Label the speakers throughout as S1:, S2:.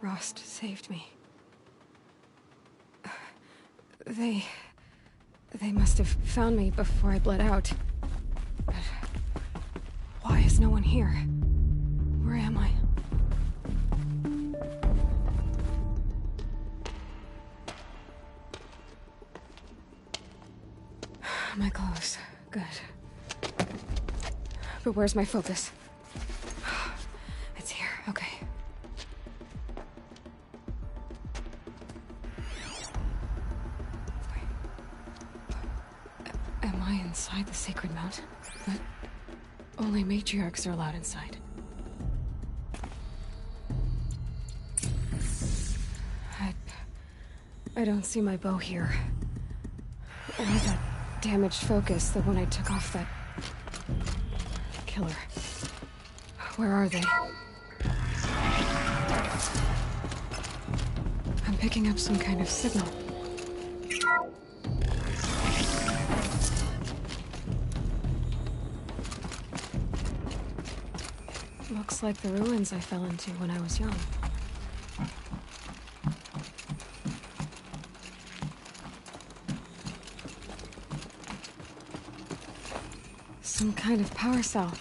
S1: Rost saved me. They must have found me before I bled out. But why is no one here? Where am I? My clothes. Good. But where's my focus? It's here. Okay. Am I inside the Sacred Mountain? But only matriarchs are allowed inside. I don't see my bow here. Or that damaged focus, the one I took off that killer. Where are they? I'm picking up some kind of signal. Looks like the ruins I fell into when I was young. Some kind of power cell.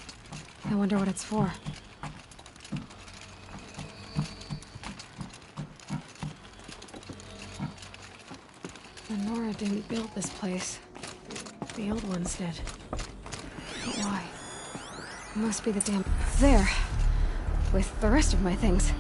S1: I wonder what it's for. The Nora didn't build this place. The old ones did. But why? It must be the damn... There! With the rest of my things.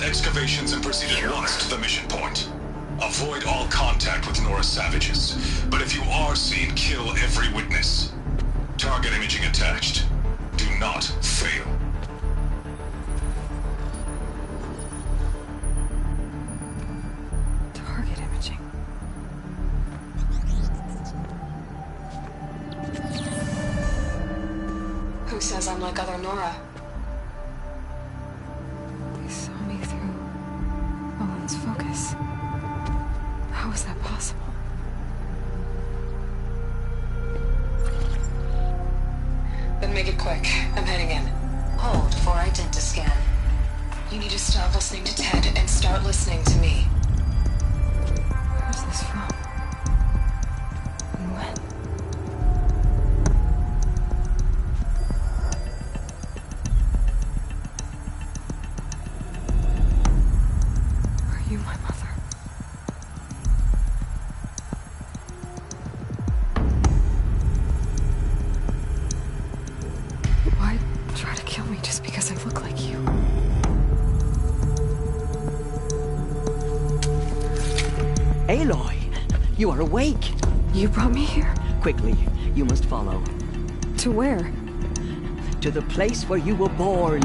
S2: Excavations and proceed at once to the mission point. Avoid all contact with Nora savages, but if you are seen, kill every witness. Target imaging attached. Do not fail.
S1: Target imaging. Who says I'm like other Nora? Focus. How is that possible? Then make it quick. I'm heading in.
S3: Hold for identiscan.
S1: You need to stop listening to Ted and start listening to me. Where's this from? And when? You, my mother. Why try to kill me just because I look like you?
S4: Aloy, you are awake.
S1: You brought me here?
S4: Quickly, you must follow.
S1: To where?
S4: To the place where you were born.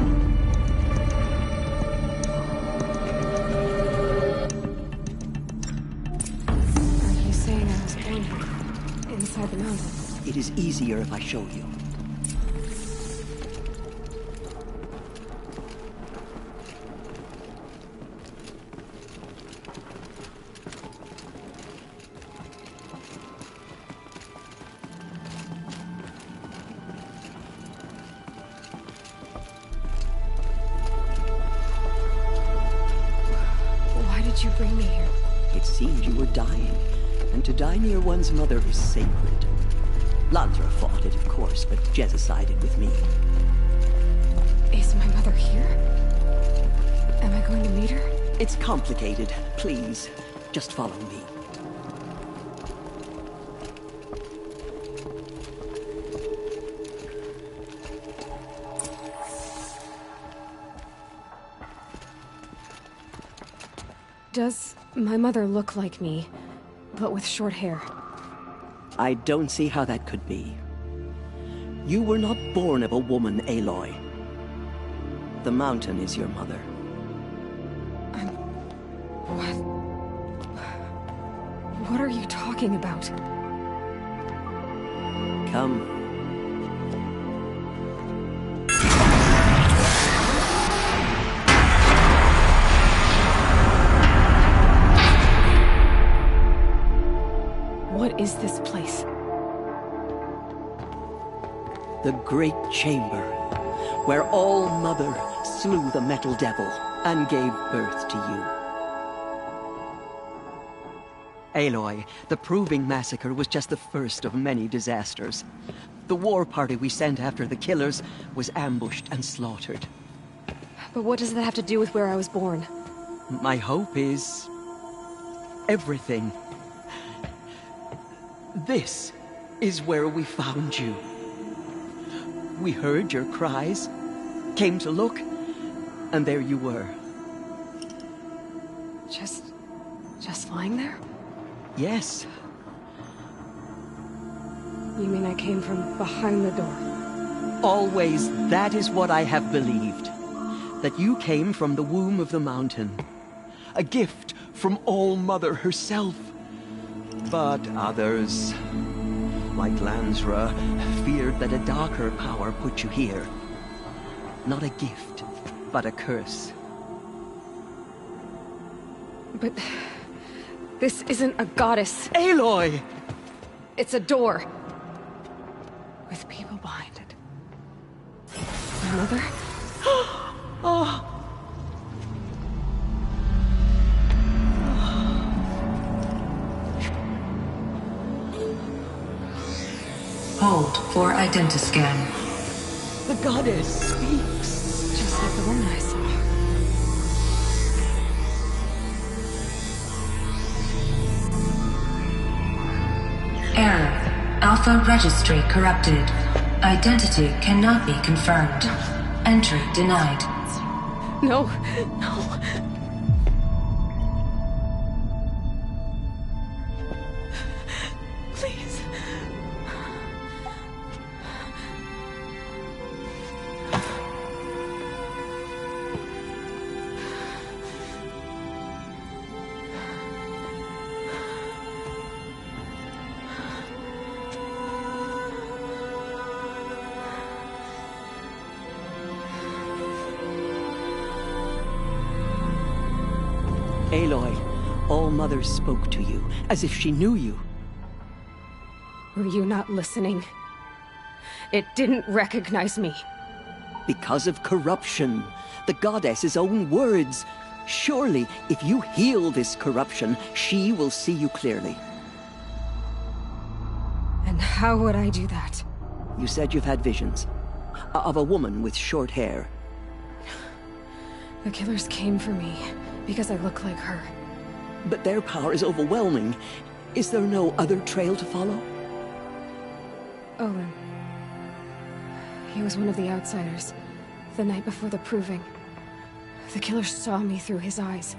S1: Inside the mountain.
S4: It is easier if I show you.
S1: Why did you bring me here?
S4: It seemed you were dying. And to die near one's mother is sacred. Ladra fought it, of course, but Jezza sided with me.
S1: Is my mother here? Am I going to meet her?
S4: It's complicated. Please, just follow me.
S1: Does my mother look like me, but with short hair?
S4: I don't see how that could be. You were not born of a woman, Aloy. The mountain is your mother.
S1: What? What are you talking about?
S4: Come.
S1: What is this place?
S4: The Great Chamber, where All-Mother slew the Metal Devil and gave birth to you. Aloy, the Proving Massacre was just the first of many disasters. The war party we sent after the killers was ambushed and slaughtered.
S1: But what does that have to do with where I was born?
S4: My hope is... everything. This is where we found you. We heard your cries, came to look, and there you were.
S1: Just lying there?
S4: Yes.
S1: You mean I came from behind the door?
S4: Always that is what I have believed. That you came from the womb of the mountain. A gift from All-Mother herself. But others, like Lansra, feared that a darker power put you here. Not a gift, but a curse.
S1: But... this isn't a goddess.
S4: Aloy!
S1: It's a door. With people behind it. My mother?
S4: Oh!
S3: Hold for identiscan.
S4: The goddess speaks.
S1: Just like the woman I saw.
S3: Error. Alpha registry corrupted. Identity cannot be confirmed. Entry denied.
S1: No, no. Please.
S4: Aloy, All-Mother spoke to you, as if she knew you.
S1: Were you not listening? It didn't recognize me.
S4: Because of corruption. The goddess's own words. Surely, if you heal this corruption, she will see you clearly.
S1: And how would I do that?
S4: You said you've had visions. Of a woman with short hair.
S1: The killers came for me because I look like her.
S4: But their power is overwhelming. Is there no other trail to follow?
S1: Owen. He was one of the outsiders. The night before the Proving. The killers saw me through his eyes.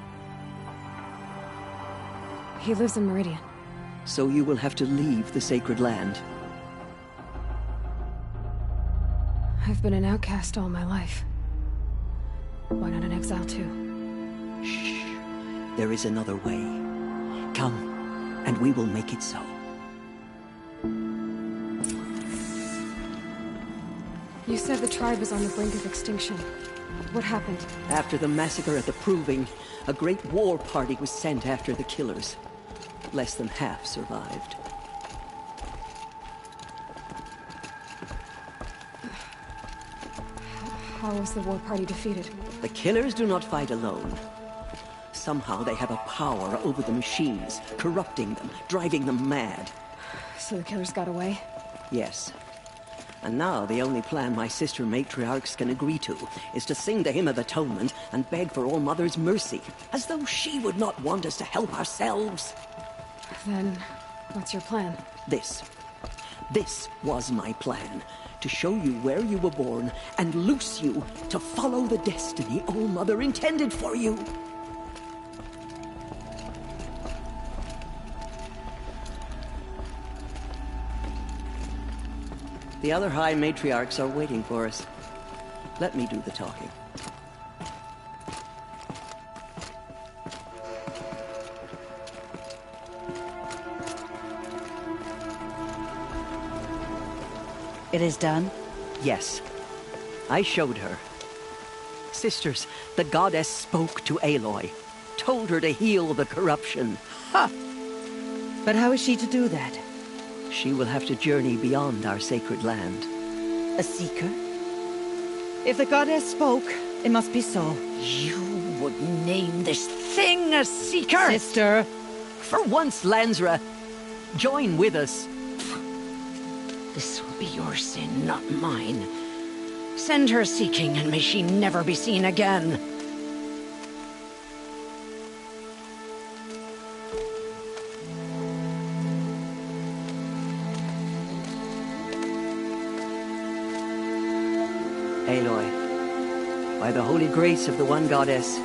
S1: He lives in Meridian.
S4: So you will have to leave the sacred land.
S1: I've been an outcast all my life. Why not an exile too?
S4: Shh. There is another way. Come, and we will make it so.
S1: You said the tribe was on the brink of extinction. What happened?
S4: After the massacre at the Proving, a great war party was sent after the killers. Less than half survived.
S1: How was the war party defeated?
S4: The killers do not fight alone. Somehow they have a power over the machines, corrupting them, driving them mad.
S1: So the killers got away?
S4: Yes. And now the only plan my sister matriarchs can agree to is to sing the Hymn of Atonement and beg for All-Mother's mercy, as though she would not want us to help ourselves.
S1: Then, what's your plan?
S4: This was my plan. To show you where you were born and loose you to follow the destiny All-Mother intended for you. The other High Matriarchs are waiting for us. Let me do the talking.
S5: It is done?
S4: Yes. I showed her. Sisters, the goddess spoke to Aloy. Told her to heal the corruption.
S5: Ha! But how is she to do that?
S4: She will have to journey beyond our sacred land.
S5: A seeker? If the goddess spoke, it must be so.
S6: You would name this thing a seeker?
S5: Sister!
S4: For once, Lansra, join with us.
S6: This will be your sin, not mine. Send her seeking, and may she never be seen again.
S4: Aloy, by the holy grace of the One Goddess,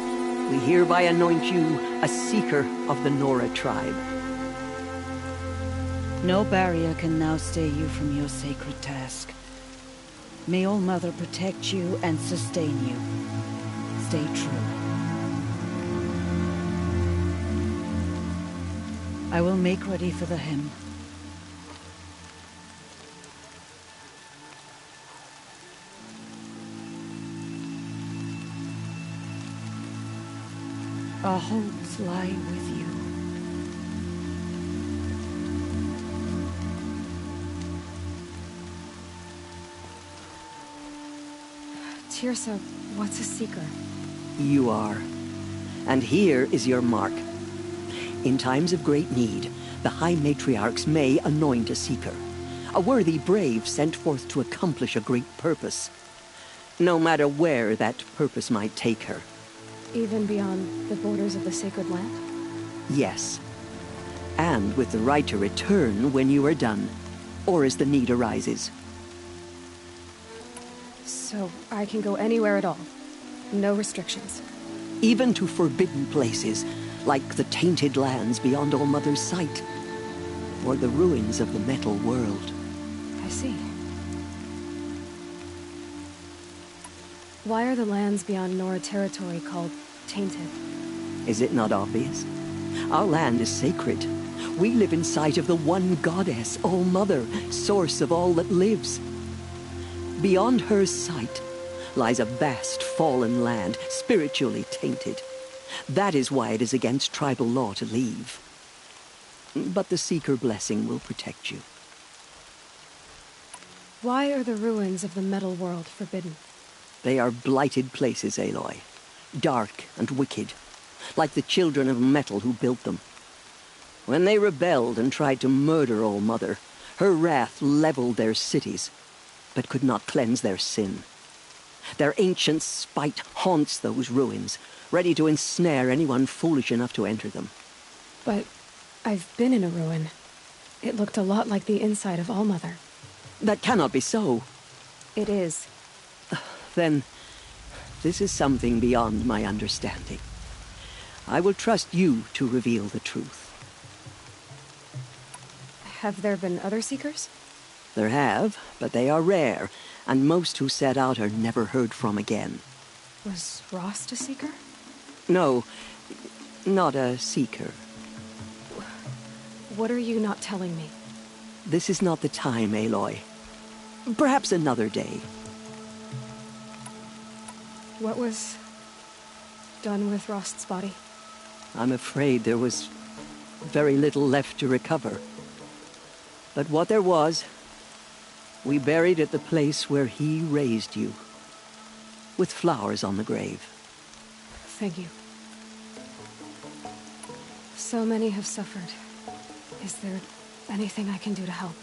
S4: we hereby anoint you a seeker of the Nora tribe.
S5: No barrier can now stay you from your sacred task. May All Mother protect you and sustain you. Stay true. I will make ready for the hymn. Our hopes lie with you.
S1: Teersa, what's a seeker?
S4: You are. And here is your mark. In times of great need, the High Matriarchs may anoint a seeker. A worthy brave sent forth to accomplish a great purpose. No matter where that purpose might take her.
S1: Even beyond the borders of the sacred land?
S4: Yes. And with the right to return when you are done, or as the need arises.
S1: So I can go anywhere at all? No restrictions?
S4: Even to forbidden places, like the tainted lands beyond All Mother's sight, or the ruins of the Metal World.
S1: I see. Why are the lands beyond Nora territory called tainted?
S4: Is it not obvious? Our land is sacred. We live in sight of the One Goddess, All Mother, source of all that lives. Beyond her sight lies a vast fallen land, spiritually tainted. That is why it is against tribal law to leave. But the Seeker blessing will protect you.
S1: Why are the ruins of the Metal World forbidden?
S4: They are blighted places, Aloy. Dark and wicked, like the children of metal who built them. When they rebelled and tried to murder All Mother, her wrath leveled their cities, but could not cleanse their sin. Their ancient spite haunts those ruins, ready to ensnare anyone foolish enough to enter them.
S1: But I've been in a ruin. It looked a lot like the inside of All Mother.
S4: That cannot be so.
S1: It is.
S4: Then, this is something beyond my understanding. I will trust you to reveal the truth.
S1: Have there been other Seekers?
S4: There have, but they are rare, and most who set out are never heard from again.
S1: Was Rost a Seeker?
S4: No, not a Seeker.
S1: What are you not telling me?
S4: This is not the time, Aloy. Perhaps another day.
S1: What was done with Rost's body?
S4: I'm afraid there was very little left to recover. But what there was, we buried at the place where he raised you, with flowers on the grave.
S1: Thank you. So many have suffered. Is there anything I can do to help?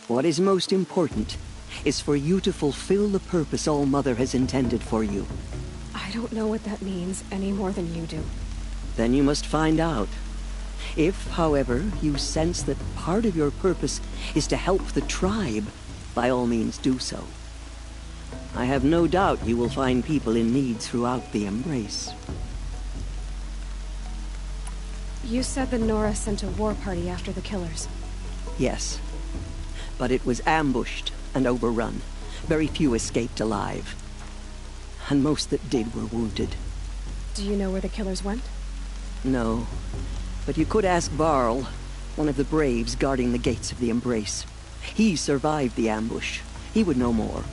S4: What is most important is for you to fulfill the purpose All Mother has intended for you.
S1: I don't know what that means any more than you do.
S4: Then you must find out. If, however, you sense that part of your purpose is to help the tribe, by all means do so. I have no doubt you will find people in need throughout the Embrace.
S1: You said the Nora sent a war party after the killers.
S4: Yes, but it was ambushed and overrun. Very few escaped alive. And most that did were wounded.
S1: Do you know where the killers went?
S4: No. But you could ask Varl, one of the braves guarding the gates of the Embrace. He survived the ambush. He would know more.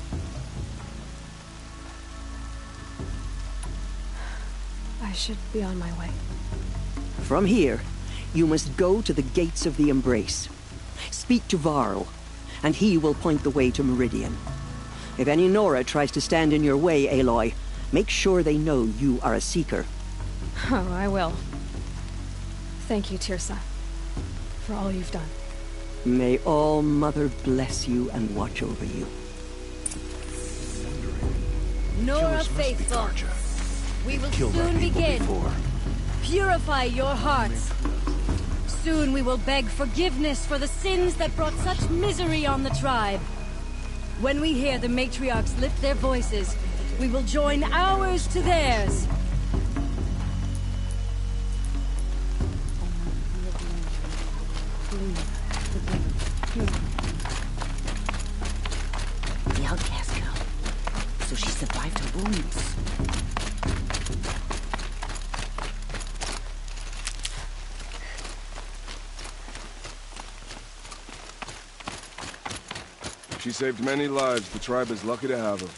S1: I should be on my way.
S4: From here, you must go to the gates of the Embrace. Speak to Varl, and he will point the way to Meridian. If any Nora tries to stand in your way, Aloy, make sure they know you are a Seeker.
S1: Oh, I will. Thank you, Teersa, for all you've done.
S4: May All Mother bless you and watch over you.
S7: Nora Faithful, we will soon begin. Purify your hearts. Soon we will beg forgiveness for the sins that brought such misery on the tribe. When we hear the matriarchs lift their voices, we will join ours to theirs.
S6: The outcast girl. So she survived her wounds.
S8: She saved many lives. The tribe is lucky to have her.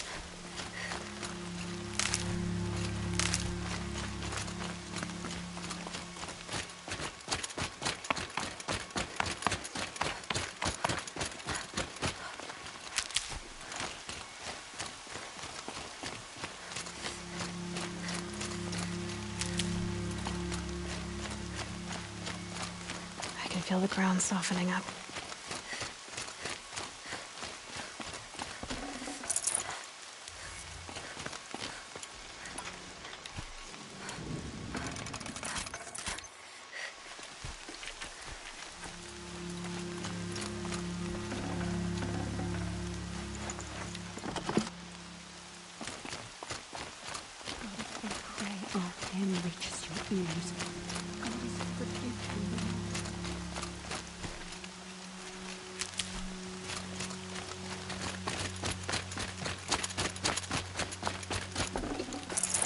S1: I can feel the ground softening up.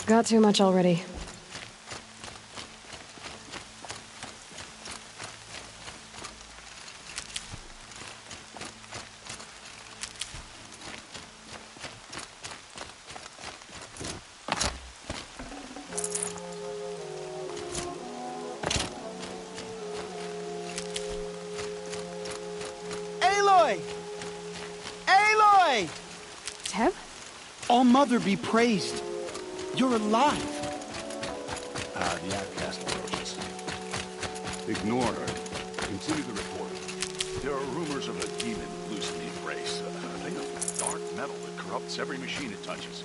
S1: Got too much already.
S9: Aloy! Aloy!
S1: Teb?
S9: All Mother be praised. You're alive.
S10: The outcast approaches. Ignore her. Continue the report. There are rumors of a demon loose in the Embrace. A thing of dark metal that corrupts every machine it touches.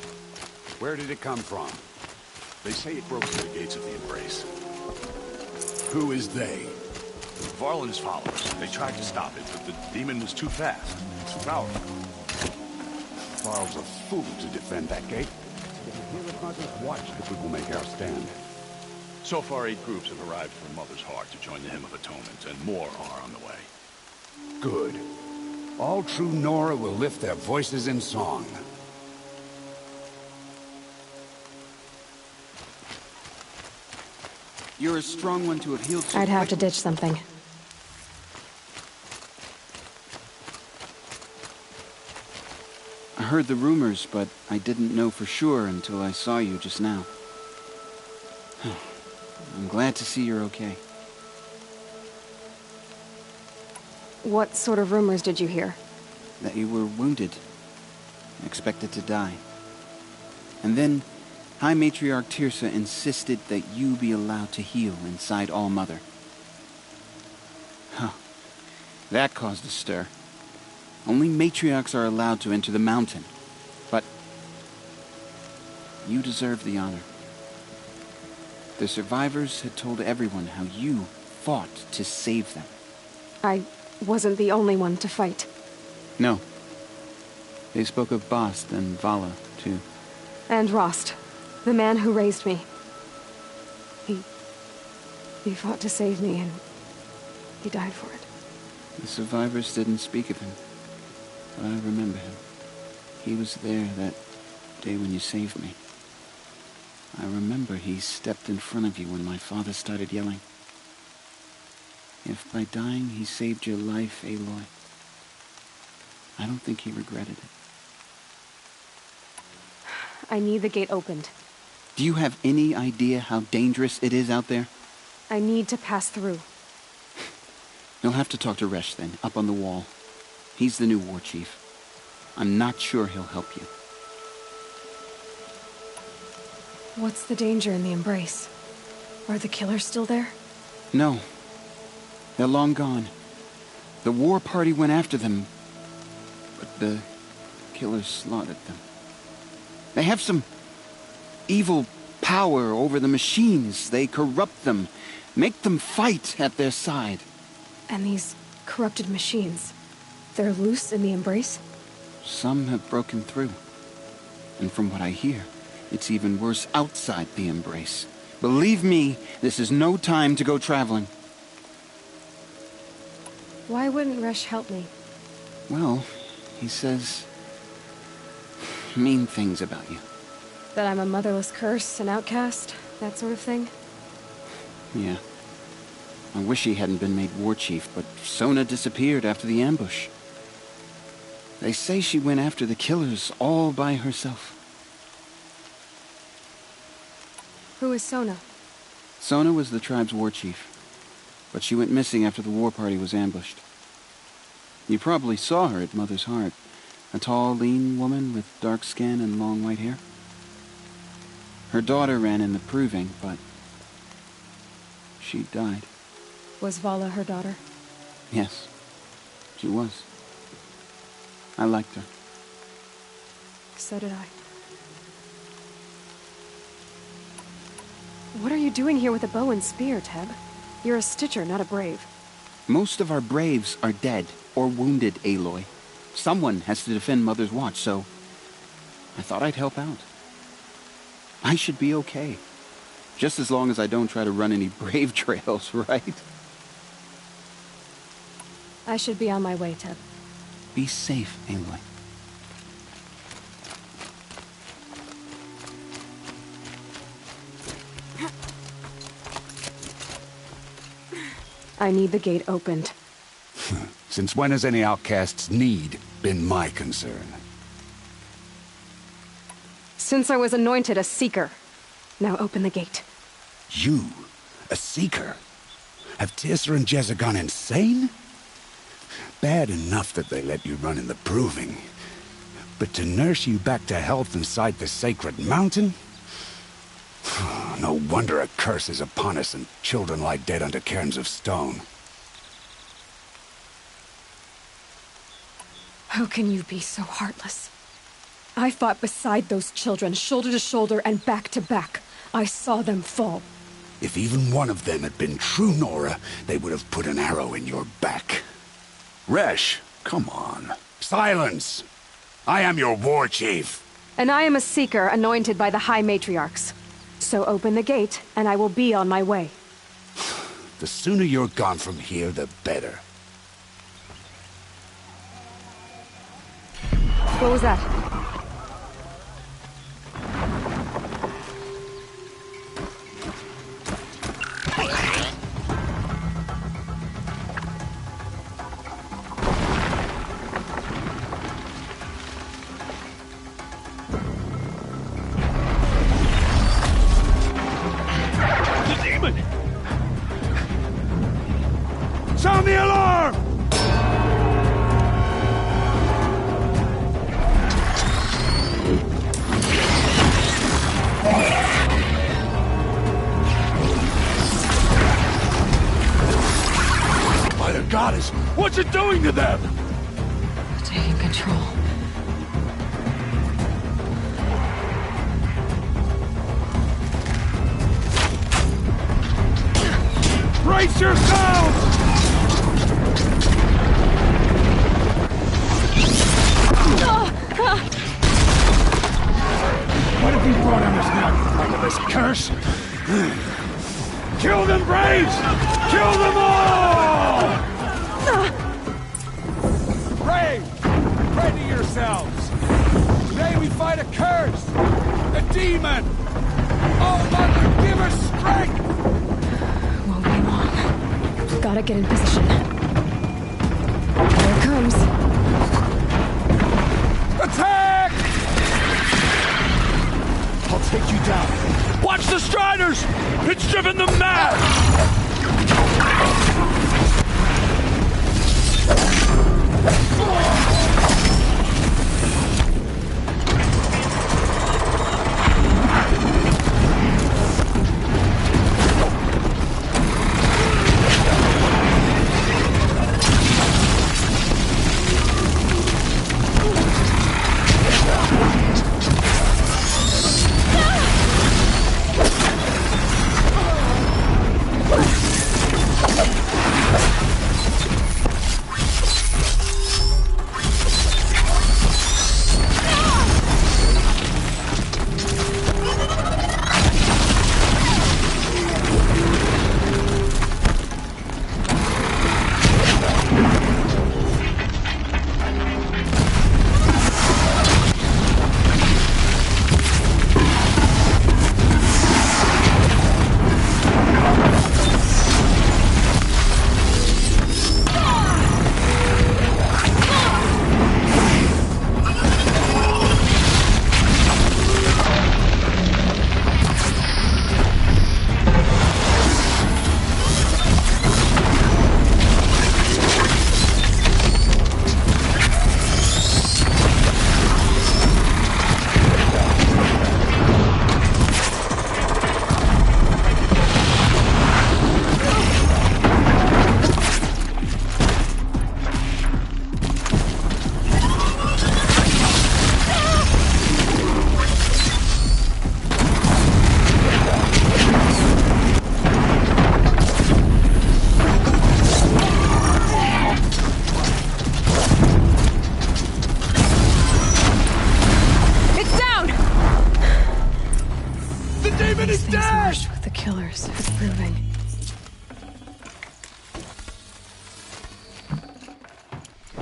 S11: Where did it come from?
S10: They say it broke through the gates of the Embrace.
S11: Who is they?
S10: Varl and his followers. They tried to stop it, but the demon was too fast. Too powerful.
S11: Varl's a fool to defend that gate. Watch if we will make our stand.
S10: So far, 8 groups have arrived from Mother's Heart to join the Hymn of Atonement, and more are on the way.
S11: Good. All true Nora will lift their voices in song.
S9: You're a strong one to have healed so
S1: I'd have to
S9: quickly.
S1: ditch something.
S9: I heard the rumors, but I didn't know for sure until I saw you just now. I'm glad to see you're okay.
S1: What sort of rumors did you hear?
S9: That you were wounded. Expected to die. And then, High Matriarch Teersa insisted that you be allowed to heal inside All Mother. Huh. That caused a stir. Only matriarchs are allowed to enter the mountain. But you deserve the honor. The survivors had told everyone how you fought to save them.
S1: I wasn't the only one to fight.
S9: No. They spoke of Bast and Vala, too.
S1: And Rost, the man who raised me. He fought to save me, and he died for it.
S9: The survivors didn't speak of him. but I remember him. He was there that day when you saved me. I remember he stepped in front of you when my father started yelling. If by dying he saved your life, Aloy, I don't think he regretted it.
S1: I need the gate opened.
S9: Do you have any idea how dangerous it is out there?
S1: I need to pass through.
S9: You'll have to talk to Resh then, up on the wall. He's the new war chief. I'm not sure he'll help you.
S1: What's the danger in the Embrace? Are the killers still there?
S9: No. They're long gone. The war party went after them, but the killers slaughtered them. They have some evil power over the machines. They corrupt them, make them fight at their side.
S1: And these corrupted machines, they're loose in the Embrace?
S9: Some have broken through. And from what I hear, it's even worse outside the Embrace. Believe me, this is no time to go traveling.
S1: Why wouldn't Resh help me?
S9: Well, he says mean things about you.
S1: That I'm a motherless curse, an outcast, that sort of thing?
S9: Yeah. I wish he hadn't been made war chief, but Sona disappeared after the ambush. They say she went after the killers all by herself.
S1: Who is Sona?
S9: Sona was the tribe's war chief, but she went missing after the war party was ambushed. You probably saw her at Mother's Heart. A tall, lean woman with dark skin and long white hair. Her daughter ran in the proving, but she died.
S1: Was Vala her daughter?
S9: Yes, she was. I liked her.
S1: So did I. What are you doing here with a bow and spear, Teb? You're a Stitcher, not a Brave.
S9: Most of our Braves are dead or wounded, Aloy. Someone has to defend Mother's Watch, so I thought I'd help out. I should be okay. Just as long as I don't try to run any Brave trails, right?
S1: I should be on my way, Teb.
S9: Be safe, Aloy.
S1: I need the gate opened.
S11: Since when has any outcast's need been my concern?
S1: Since I was anointed a Seeker. Now open the gate.
S11: You? A Seeker? Have Teersa and Jezza gone insane? Bad enough that they let you run in the Proving. But to nurse you back to health inside the Sacred Mountain? No wonder a curse is upon us and children lie dead under cairns of stone.
S1: How can you be so heartless? I fought beside those children, shoulder to shoulder and back to back. I saw them fall.
S11: If even one of them had been true Nora, they would have put an arrow in your back. Resh, come on. Silence! I am your war chief.
S1: And I am a Seeker anointed by the High Matriarchs. So open the gate, and I will be on my way.
S11: The sooner you're gone from here, the better.
S1: What was that?
S11: The demon! Sound the alarm! By the goddess, what's it doing to them?
S1: Taking control.
S11: Brace yourselves! What have you brought on us now, under this curse? Kill them, Braves! Kill them all! Brave! Steady yourselves! Today we fight a curse! A demon! Oh, Mother, give her strength!
S1: Won't be long. Gotta get in position. Here it comes.
S11: Attack!
S10: I'll take you down. Watch the Striders! It's driven them mad!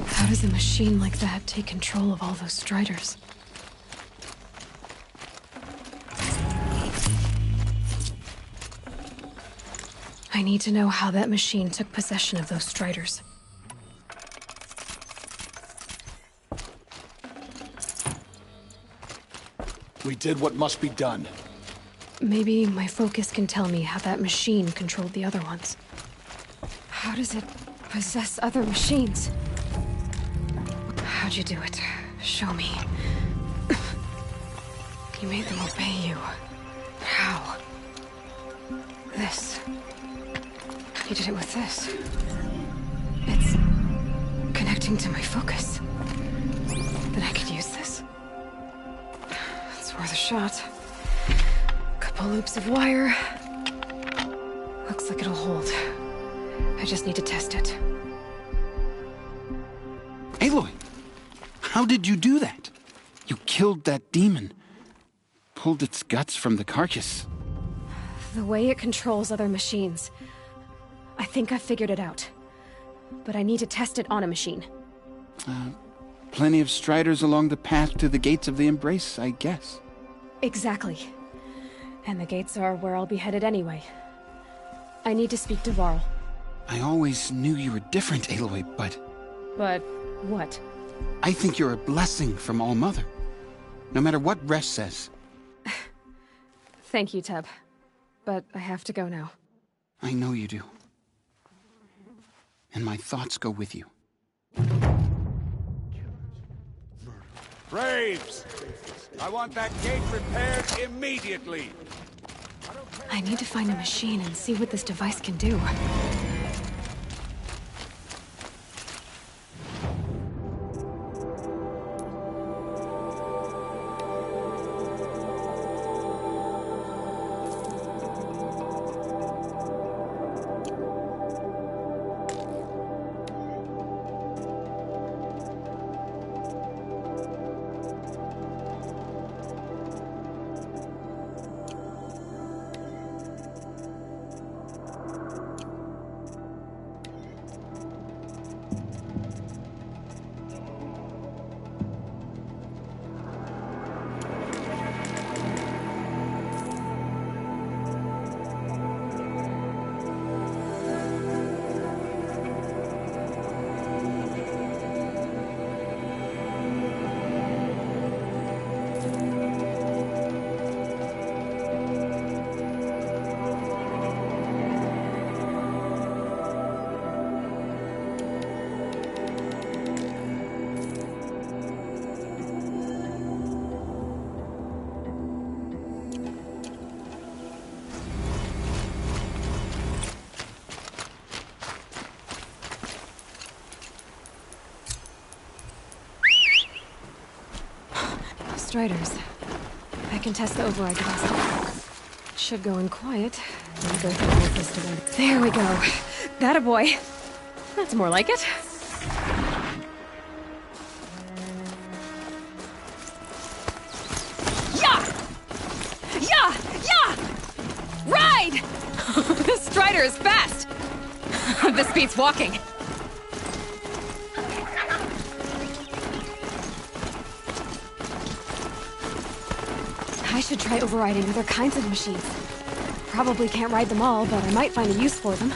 S1: How does a machine like that take control of all those Striders? I need to know how that machine took possession of those Striders.
S10: We did what must be done.
S1: Maybe my focus can tell me how that machine controlled the other ones. How does it possess other machines? How'd you do it? Show me. You made them obey you. How? This. You did it with this. It's connecting to my focus. Then I could use this. It's worth a shot. Couple loops of wire. Looks like it'll hold. I just need to test it.
S9: Aloy! How did you do that? You killed that demon. Pulled its guts from the carcass.
S1: The way it controls other machines. I think I figured it out. But I need to test it on a machine.
S9: Plenty of Striders along the path to the gates of the Embrace, I guess.
S1: Exactly. And the gates are where I'll be headed anyway. I need to speak to Varl.
S9: I always knew you were different, Aloy, but...
S1: But what?
S9: I think you're a blessing from All-Mother. No matter what Resh says.
S1: Thank you, Teb. But I have to go now.
S9: I know you do. And my thoughts go with you.
S11: Braves! I want that gate repaired immediately!
S1: I need to find a machine and see what this device can do. Striders. I can test the override device. It should go in quiet. Let me go through all of this together. There we go. That a boy. That's more like it. Yeah! Yeah! Yeah! Ride! This Strider is fast! This beats walking. I should try overriding other kinds of machines. Probably can't ride them all, but I might find a use for them.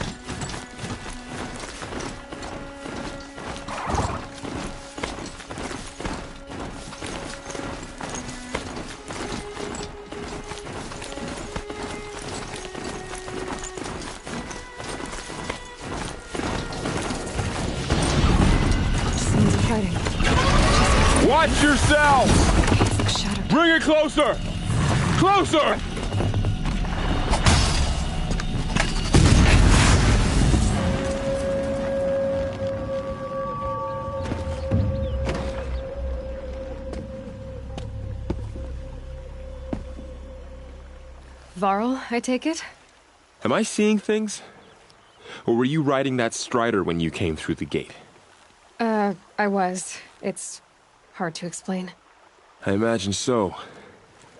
S1: Sounds of fighting.
S8: Watch yourself! Bring it closer! Closer!
S1: Varl, I take it?
S12: Am I seeing things? Or were you riding that Strider when you came through the gate?
S1: I was. It's hard to explain.
S12: I imagine so.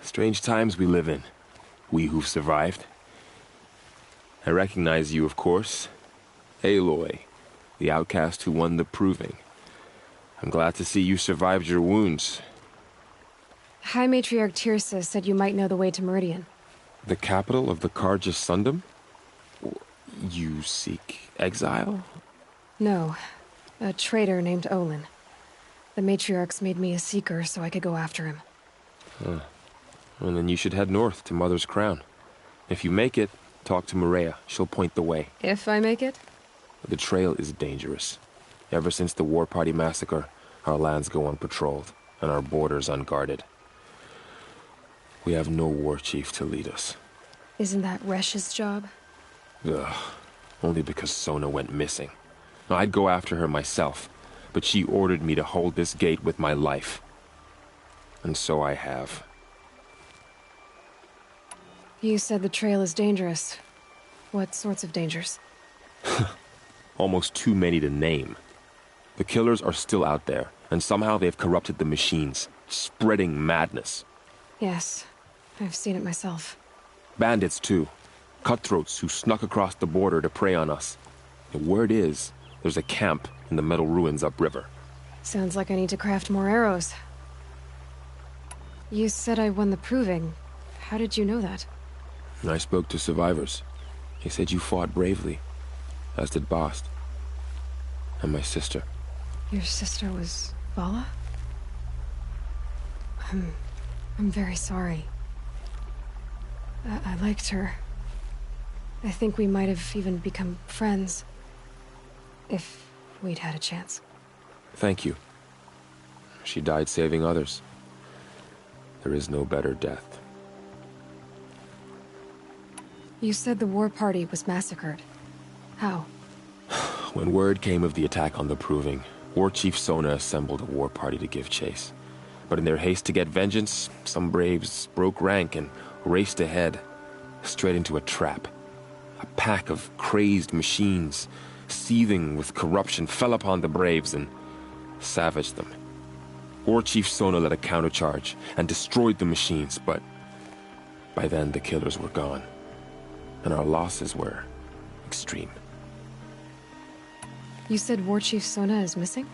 S12: Strange times we live in. We who've survived. I recognize you, of course. Aloy, the outcast who won the Proving. I'm glad to see you survived your wounds.
S1: High Matriarch Tirsa said you might know the way to Meridian.
S12: The capital of the Carja Sundom? You seek exile?
S1: No. A traitor named Olin. The Matriarchs made me a seeker so I could go after him.
S12: Well, then you should head north to Mother's Crown. If you make it, talk to Maria. She'll point the way.
S1: If I make it?
S12: The trail is dangerous. Ever since the War Party massacre, our lands go unpatrolled, and our borders unguarded. We have no war chief to lead us.
S1: Isn't that Resh's job?
S12: Ugh. Only because Sona went missing. Now, I'd go after her myself, but she ordered me to hold this gate with my life. And so I have.
S1: You said the trail is dangerous. What sorts of dangers?
S12: Almost too many to name. The killers are still out there, and somehow they've corrupted the machines, spreading madness.
S1: Yes, I've seen it myself.
S12: Bandits, too. Cutthroats who snuck across the border to prey on us. The word is, there's a camp in the metal ruins upriver.
S1: Sounds like I need to craft more arrows. You said I won the Proving. How did you know that?
S12: I spoke to survivors. They said you fought bravely, as did Bast. And my sister.
S1: Your sister was Vala? I'm very sorry. I liked her. I think we might have even become friends. If we'd had a chance.
S12: Thank you. She died saving others. There is no better death.
S1: You said the war party was massacred. How?
S12: When word came of the attack on the Proving, War Chief Sona assembled a war party to give chase. But in their haste to get vengeance, some braves broke rank and raced ahead, straight into a trap. A pack of crazed machines, seething with corruption, fell upon the braves and savaged them. War Chief Sona led a countercharge and destroyed the machines, but by then the killers were gone, and our losses were extreme.
S1: You said War Chief Sona is missing?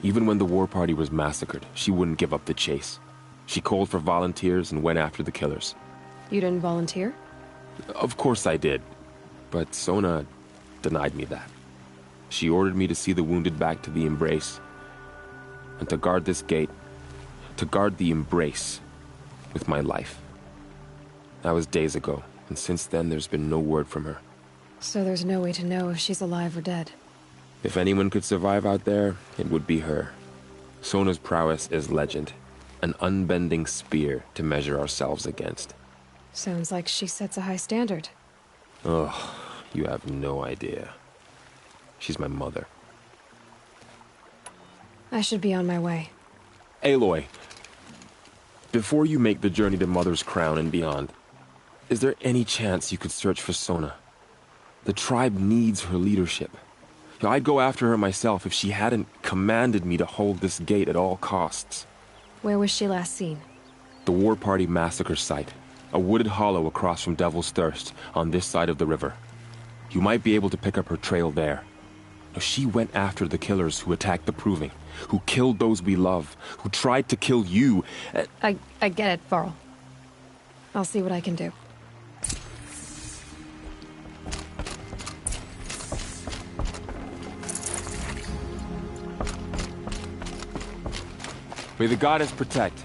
S12: Even when the war party was massacred, she wouldn't give up the chase. She called for volunteers and went after the killers.
S1: You didn't volunteer?
S12: Of course I did, but Sona denied me that. She ordered me to see the wounded back to the Embrace, and to guard this gate, to guard the Embrace with my life. That was days ago, and since then there's been no word from her.
S1: So there's no way to know if she's alive or dead.
S12: If anyone could survive out there, it would be her. Sona's prowess is legend, an unbending spear to measure ourselves against.
S1: Sounds like she sets a high standard.
S12: Ugh, you have no idea. She's my mother.
S1: I should be on my way.
S12: Aloy! Before you make the journey to Mother's Crown and beyond, is there any chance you could search for Sona? The tribe needs her leadership. I'd go after her myself if she hadn't commanded me to hold this gate at all costs.
S1: Where was she last seen?
S12: The War Party massacre site. A wooded hollow across from Devil's Thirst, on this side of the river. You might be able to pick up her trail there. She went after the killers who attacked the Proving, who killed those we love, who tried to kill you.
S1: I get it, Varl. I'll see what I can do.
S12: May the goddess protect.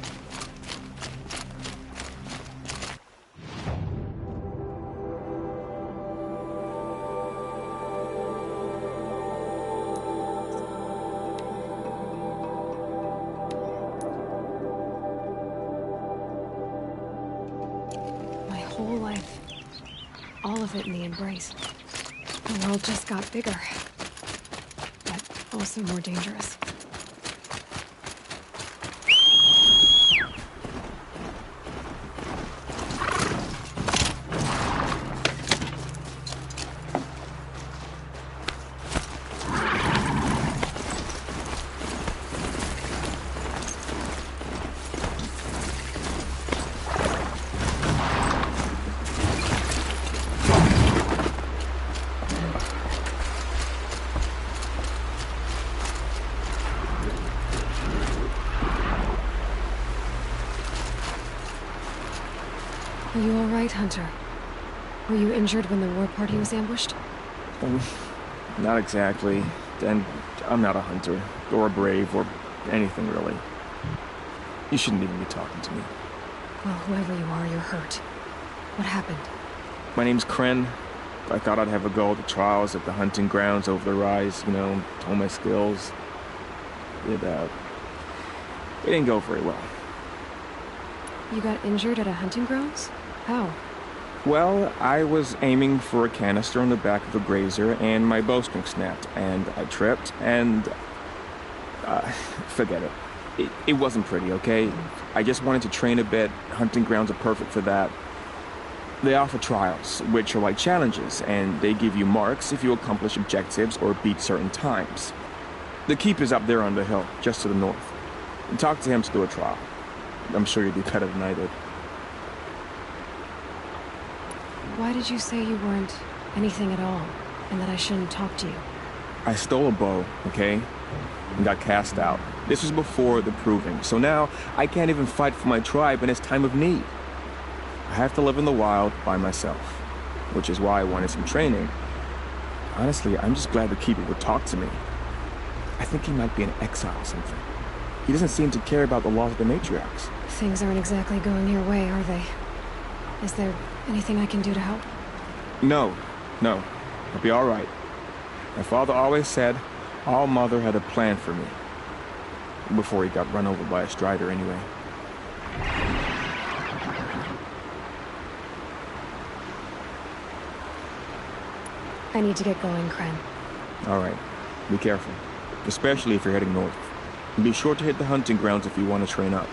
S1: My whole life. All of it in the Embrace. The world just got bigger. But also more dangerous. Are you all right, Hunter? Were you injured when the war party was ambushed?
S13: Not exactly. And I'm not a hunter, or a brave, or anything really. You shouldn't even be talking to me.
S1: Well, whoever you are, you're hurt. What happened?
S13: My name's Kren. I thought I'd have a go at the trials at the hunting grounds over the rise, you know, hone my skills. It didn't go very well.
S1: You got injured at a hunting grounds? How?
S13: Well, I was aiming for a canister on the back of a grazer, and my bowstring snapped, and I tripped, and... forget it. It wasn't pretty, okay? I just wanted to train a bit. Hunting grounds are perfect for that. They offer trials, which are like challenges, and they give you marks if you accomplish objectives or beat certain times. The keep is up there on the hill, just to the north. Talk to him to do a trial. I'm sure you'd do better than I did.
S1: Why did you say you weren't anything at all, and that I shouldn't talk to you?
S13: I stole a bow, okay? And got cast out. This was before the Proving, so now I can't even fight for my tribe in its time of need. I have to live in the wild by myself, which is why I wanted some training. Honestly, I'm just glad the Keeper would talk to me. I think he might be in exile or something. He doesn't seem to care about the laws of the Matriarchs.
S1: Things aren't exactly going your way, are they? Is there anything I can do to help?
S13: No. I'll be all right. My father always said All Mother had a plan for me. Before he got run over by a strider, anyway.
S1: I need to get going, Kren.
S13: All right. Be careful. Especially if you're heading north. And be sure to hit the hunting grounds if you want to train up.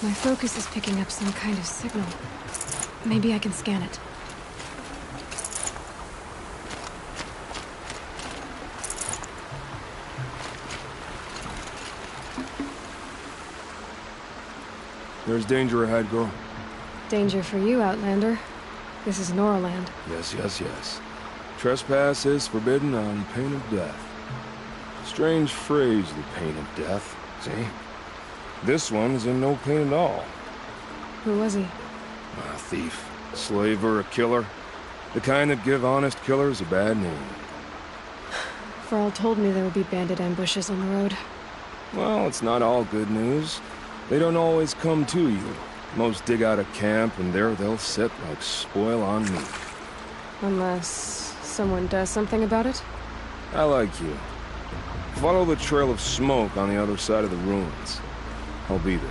S1: My focus is picking up some kind of signal. Maybe I can scan it.
S8: There's danger ahead, girl.
S1: Danger for you, Outlander. This is Noraland.
S8: Yes, yes, yes. Trespass is forbidden on pain of death. Strange phrase, the pain of death, see? This one's in no pain at all.
S1: Who was he?
S8: A thief, a slaver, a killer. The kind that give honest killers a bad name.
S1: Varl told me there would be bandit ambushes on the road.
S8: Well, it's not all good news. They don't always come to you. Most dig out a camp, and there they'll sit like spoil on meat.
S1: Unless someone does something about it?
S8: I like you. Follow the trail of smoke on the other side of the ruins. I'll be there.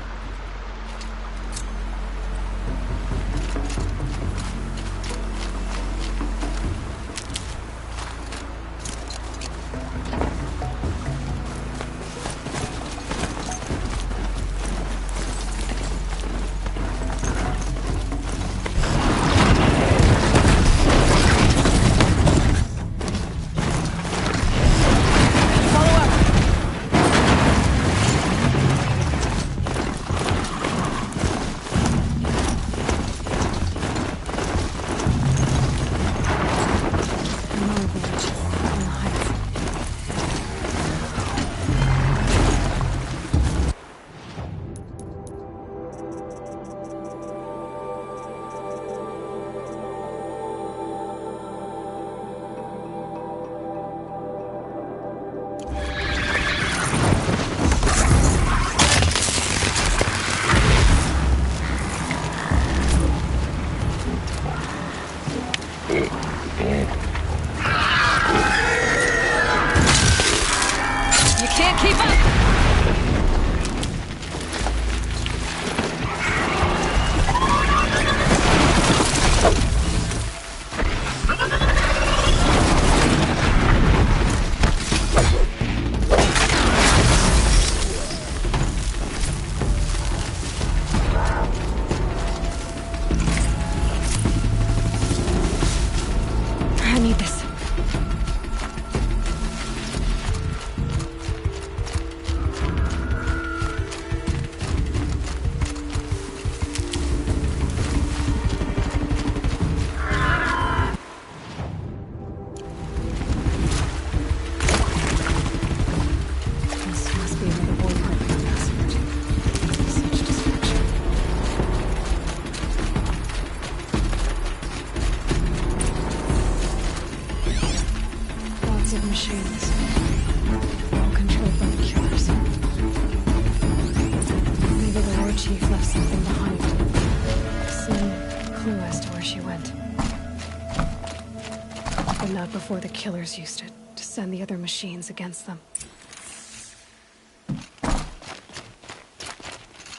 S1: Before the killers used it to send the other machines against them.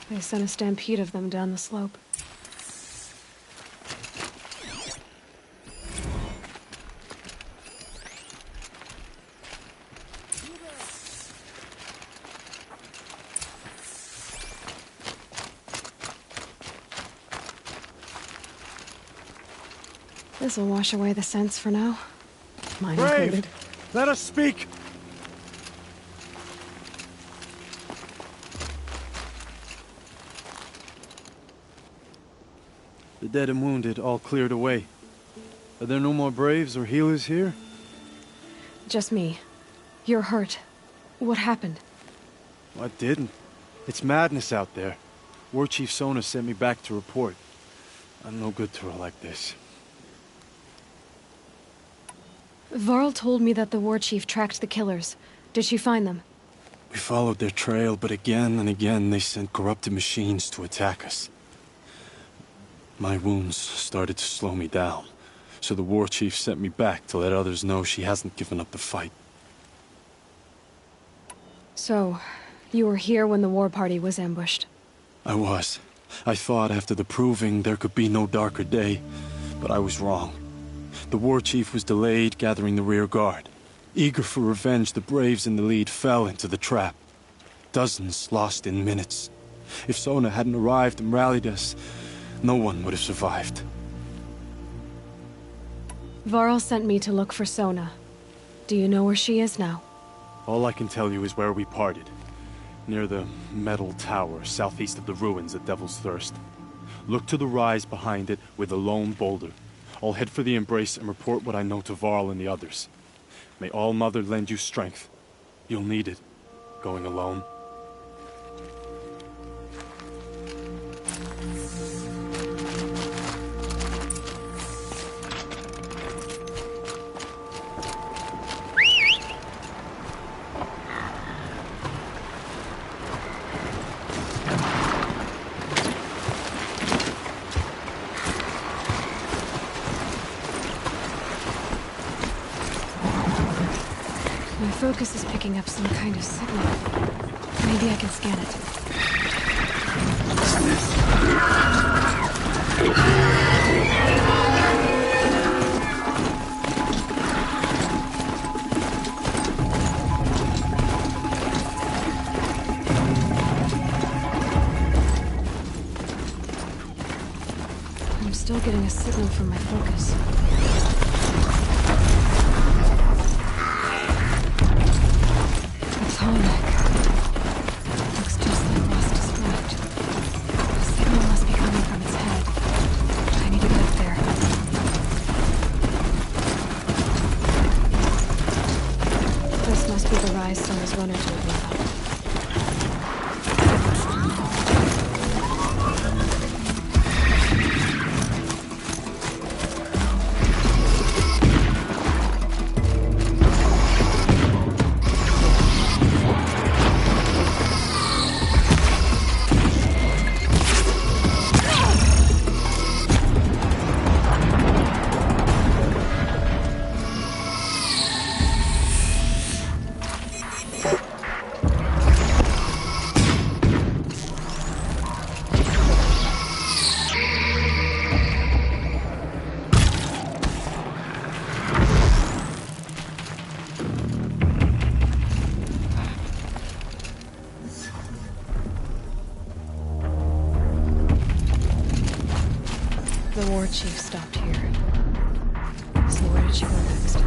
S1: They sent a stampede of them down the slope. This'll wash away the scents for now. Mine included.
S14: Brave! Let us speak! The dead and wounded all cleared away. Are there no more Braves or healers here?
S1: Just me. You're hurt. What happened?
S14: I didn't. It's madness out there. War Chief Sona sent me back to report. I'm no good to her like this.
S1: Varl told me that the war chief tracked the killers. Did she find them?
S14: We followed their trail, but again and again they sent corrupted machines to attack us. My wounds started to slow me down, so the war chief sent me back to let others know she hasn't given up the fight.
S1: So, you were here when the war party was ambushed?
S14: I was. I thought after the proving there could be no darker day, but I was wrong. The war chief was delayed gathering the rear guard. Eager for revenge, the Braves in the lead fell into the trap. Dozens lost in minutes. If Sona hadn't arrived and rallied us, no one would have survived.
S1: Varl sent me to look for Sona. Do you know where she is now?
S14: All I can tell you is where we parted. Near the metal tower, southeast of the ruins at Devil's Thirst. Look to the rise behind it with a lone boulder. I'll head for the Embrace and report what I know to Varl and the others. May All-Mother lend you strength. You'll need it, going alone.
S1: My focus is picking up some kind of signal. Maybe I can scan it. I'm still getting a signal from my focus. Looks just like Rostus Flight. The signal must be coming from its head. I need to get up there. This must be the rise Sona's runner told me about. The war chief stopped here. So where did she go next?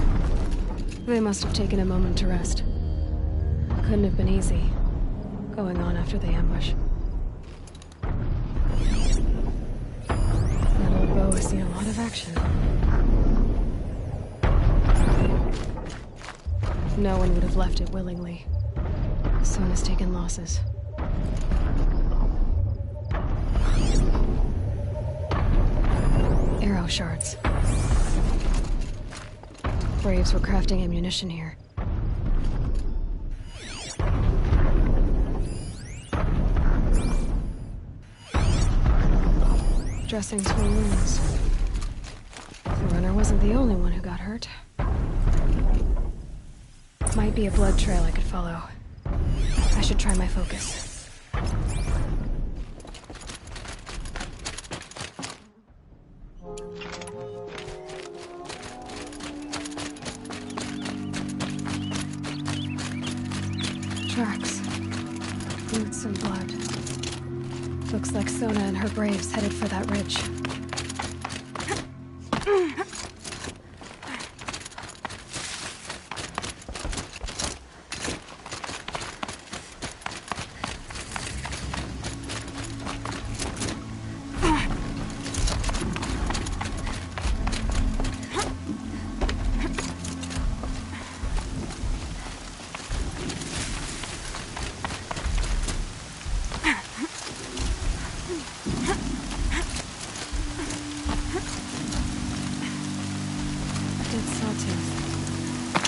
S1: They must have taken a moment to rest. Couldn't have been easy, going on after the ambush. That old bow has seen a lot of action. No one would have left it willingly. Sona's taken losses. Arrow shards. Braves were crafting ammunition here. Dressings for wounds. The runner wasn't the only one who got hurt. Might be a blood trail I could follow. I should try my focus. Tracks. Boots and blood. Looks like Sona and her braves headed for that ridge.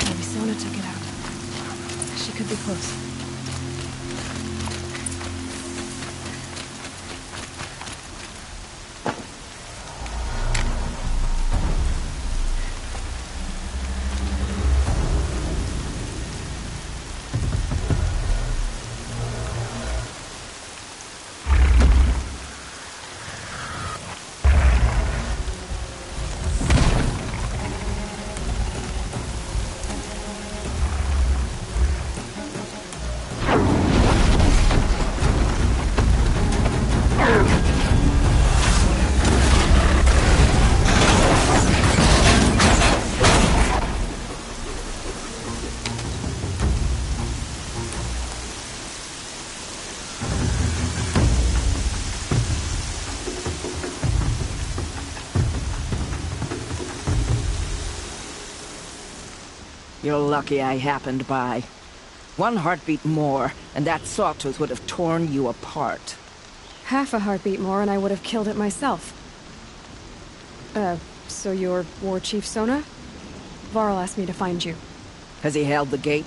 S1: Maybe Sona took it out. She could be close.
S6: You're lucky I happened by. One heartbeat more, and that sawtooth would have torn you apart.
S1: Half a heartbeat more and I would have killed it myself. So you're War Chief Sona? Varl asked me to find you.
S6: Has he held the gate?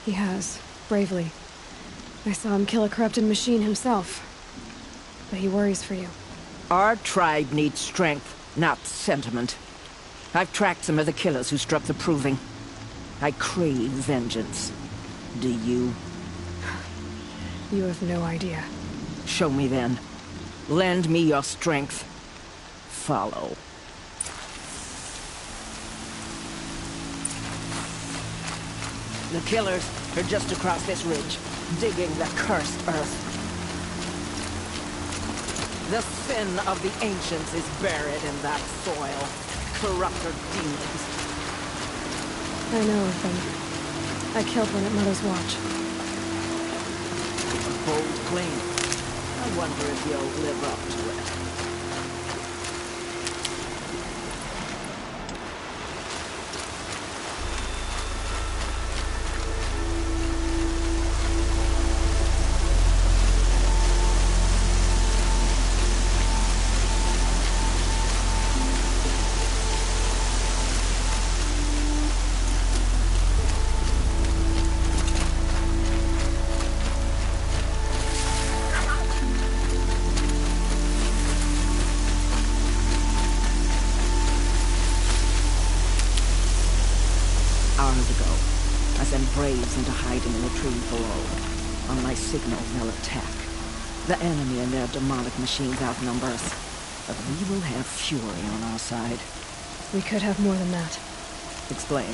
S1: He has, bravely. I saw him kill a corrupted machine himself. But he worries for you.
S6: Our tribe needs strength, not sentiment. I've tracked some of the killers who struck the Proving. I crave vengeance. Do you?
S1: You have no idea.
S6: Show me then. Lend me your strength. Follow. The killers are just across this ridge, digging the cursed earth. The sin of the ancients is buried in that soil. Corrupted demons.
S1: I know of them. I killed one at Mother's Watch.
S6: A bold claim. I wonder if you'll live up to it. Braves into hiding in the trees below. On my signal, they'll attack. The enemy and their demonic machines outnumber us. But we will have fury on our side.
S1: We could have more than that.
S6: Explain.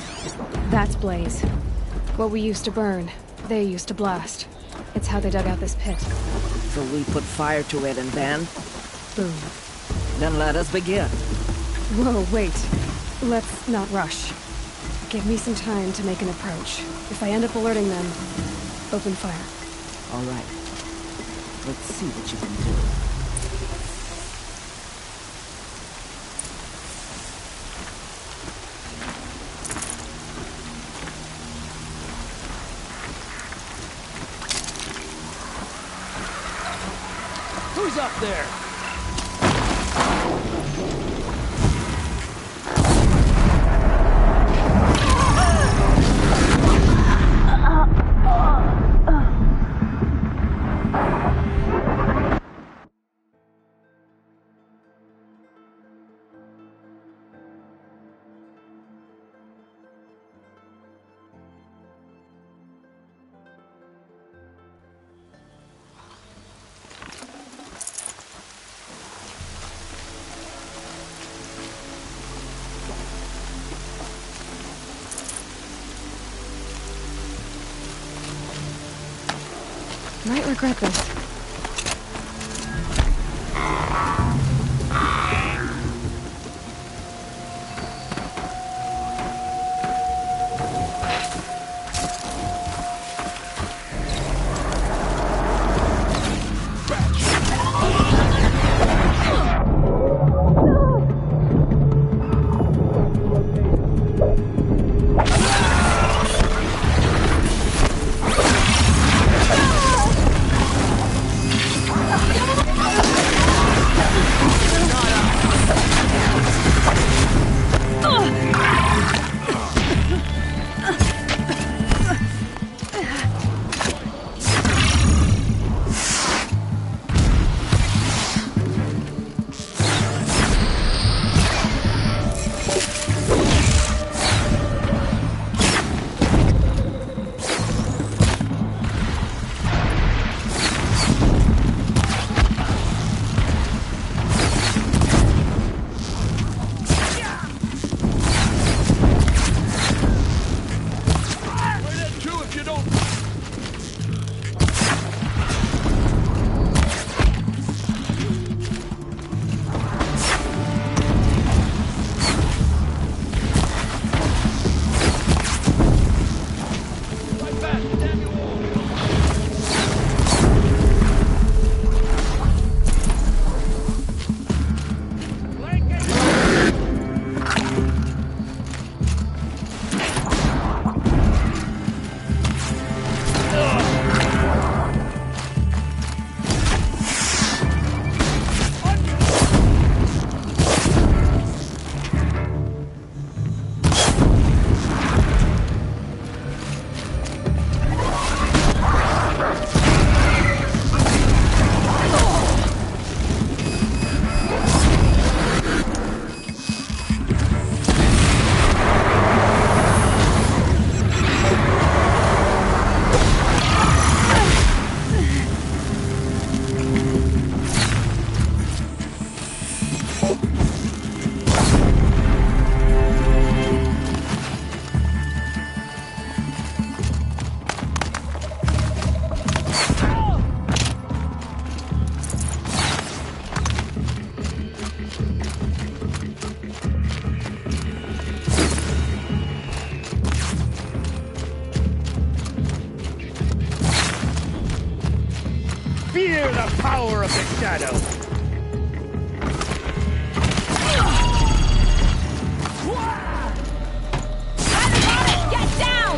S1: That's Blaze. What we used to burn, they used to blast. It's how they dug out this pit.
S6: So we put fire to it and then?
S1: Boom.
S6: Then let us begin.
S1: Whoa, wait. Let's not rush. Give me some time to make an approach. If I end up alerting them, open fire.
S6: All right. Let's see what you can do.
S15: Who's up there?
S1: Might regret this.
S15: Fear the power of the shadow!
S7: Get down!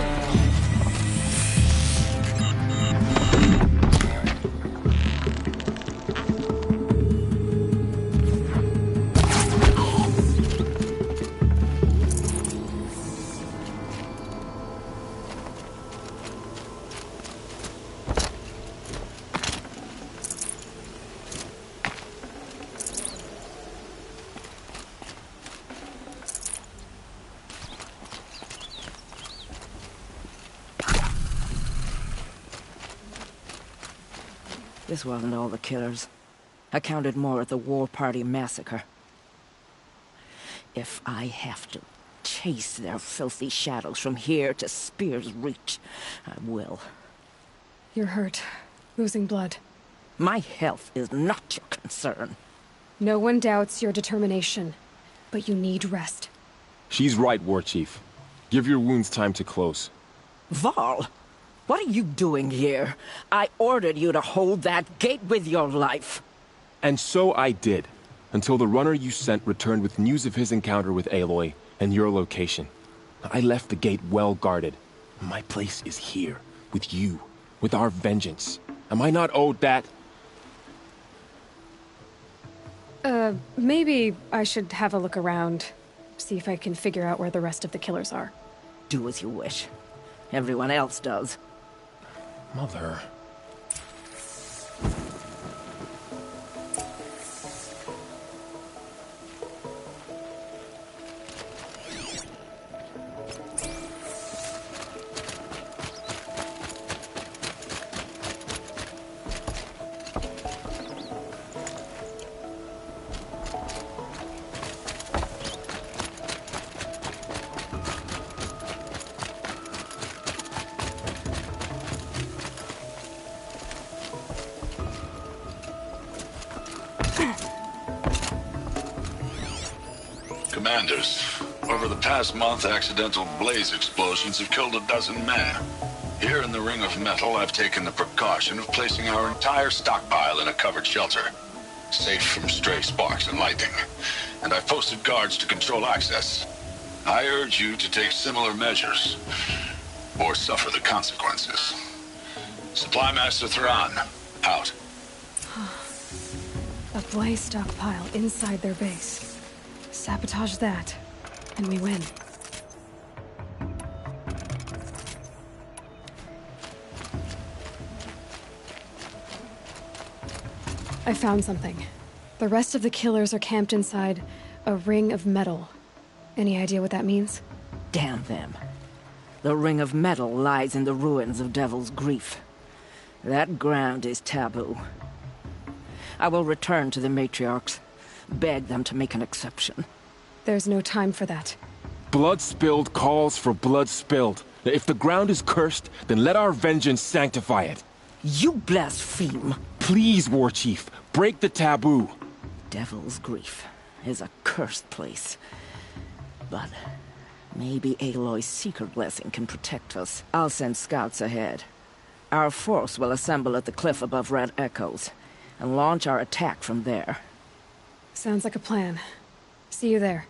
S6: This wasn't all the killers. I counted more at the War Party massacre. If I have to chase their filthy shadows from here to Spear's Reach, I will.
S1: You're hurt. Losing blood.
S6: My health is not your concern.
S1: No one doubts your determination, but you need rest.
S12: She's right, War Chief. Give your wounds time to close.
S6: Varl, what are you doing here? I ordered you to hold that gate with your life.
S12: And so I did, until the runner you sent returned with news of his encounter with Aloy and your location. I left the gate well guarded. My place is here, with you, with our vengeance. Am I not owed that?
S1: Maybe I should have a look around. See if I can figure out where the rest of the killers are.
S6: Do as you wish. Everyone else does.
S12: Mother...
S10: Commanders, over the past month, accidental blaze explosions have killed 12 men. Here in the Ring of Metal, I've taken the precaution of placing our entire stockpile in a covered shelter, safe from stray sparks and lightning. And I've posted guards to control access. I urge you to take similar measures, or suffer the consequences. Supply Master Thrawn, out.
S1: A blaze stockpile inside their base. Sabotage that, and we win. I found something. The rest of the killers are camped inside a ring of metal. Any idea what that means?
S6: Damn them. The Ring of Metal lies in the ruins of Devil's Grief. That ground is taboo. I will return to the matriarchs. Beg them to make an exception.
S1: There's no time for that.
S12: Blood spilled calls for blood spilled. If the ground is cursed, then let our vengeance sanctify it.
S6: You blaspheme.
S12: Please, War Chief, break the taboo.
S6: Devil's Grief is a cursed place. But maybe Aloy's secret blessing can protect us. I'll send scouts ahead. Our force will assemble at the cliff above Red Echoes and launch our attack from there.
S1: Sounds like a plan. See you there.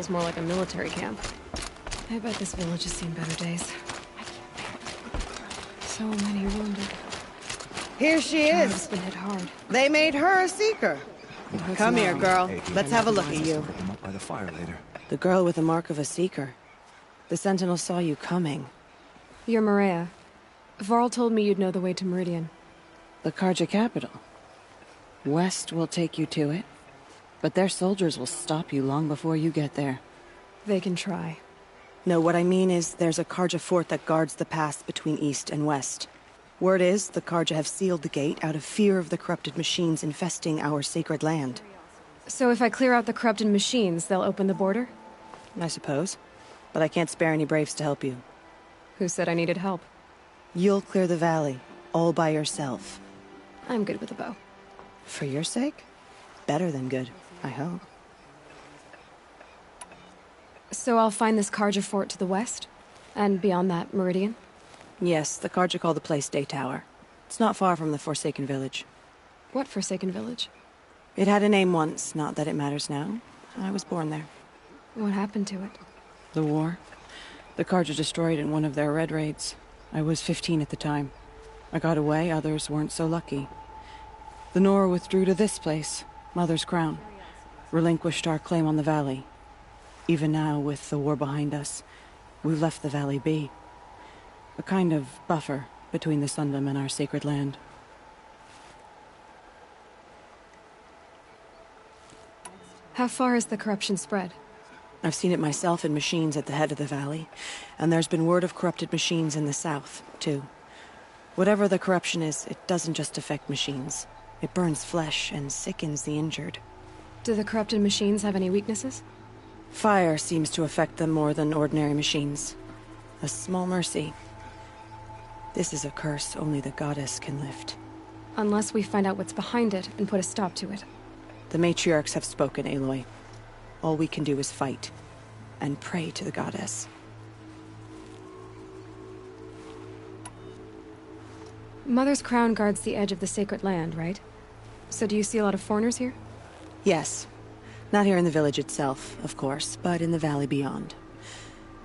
S1: feels more like a military camp. I bet this village has seen better days. So many wounded.
S16: Here she
S1: Tribe's
S16: is.
S1: been hit hard.
S16: They made her a seeker. Come here, girl. Let's have a look at you.
S17: Them up by the fire later.
S5: The girl with the mark of a seeker. The Sentinel saw you coming.
S1: You're Maria. Varl told me you'd know the way to Meridian.
S5: The Carja capital. West will take you to it, but their soldiers will stop you long before you get there.
S1: They can try.
S5: No, what I mean is there's a Carja fort that guards the pass between east and west. Word is the Carja have sealed the gate out of fear of the corrupted machines infesting our sacred land.
S1: So if I clear out the corrupted machines, they'll open the border?
S5: I suppose. But I can't spare any braves to help you.
S1: Who said I needed help?
S5: You'll clear the valley, all by yourself.
S1: I'm good with a bow.
S5: For your sake? Better than good, I hope.
S1: So I'll find this Carja fort to the west? And beyond that, Meridian?
S5: Yes, the Carja call the place Day Tower. It's not far from the Forsaken Village.
S1: What Forsaken Village?
S5: It had a name once, not that it matters now. I was born there.
S1: What happened to it?
S5: The war. The Carja destroyed in one of their red raids. I was 15 at the time. I got away, others weren't so lucky. The Nora withdrew to this place, Mother's Crown. Relinquished our claim on the valley. Even now, with the war behind us, we've left the valley be. A kind of buffer between the Sundom and our sacred land.
S1: How far has the corruption spread?
S5: I've seen it myself in machines at the head of the valley, and there's been word of corrupted machines in the south, too. Whatever the corruption is, it doesn't just affect machines. It burns flesh and sickens the injured.
S1: Do the corrupted machines have any weaknesses?
S5: Fire seems to affect them more than ordinary machines. A small mercy. This is a curse only the goddess can lift.
S1: Unless we find out what's behind it and put a stop to it.
S5: The matriarchs have spoken, Aloy. All we can do is fight, and pray to the goddess.
S1: Mother's Crown guards the edge of the sacred land, right? So do you see a lot of foreigners here?
S5: Yes. Not here in the village itself, of course, but in the valley beyond.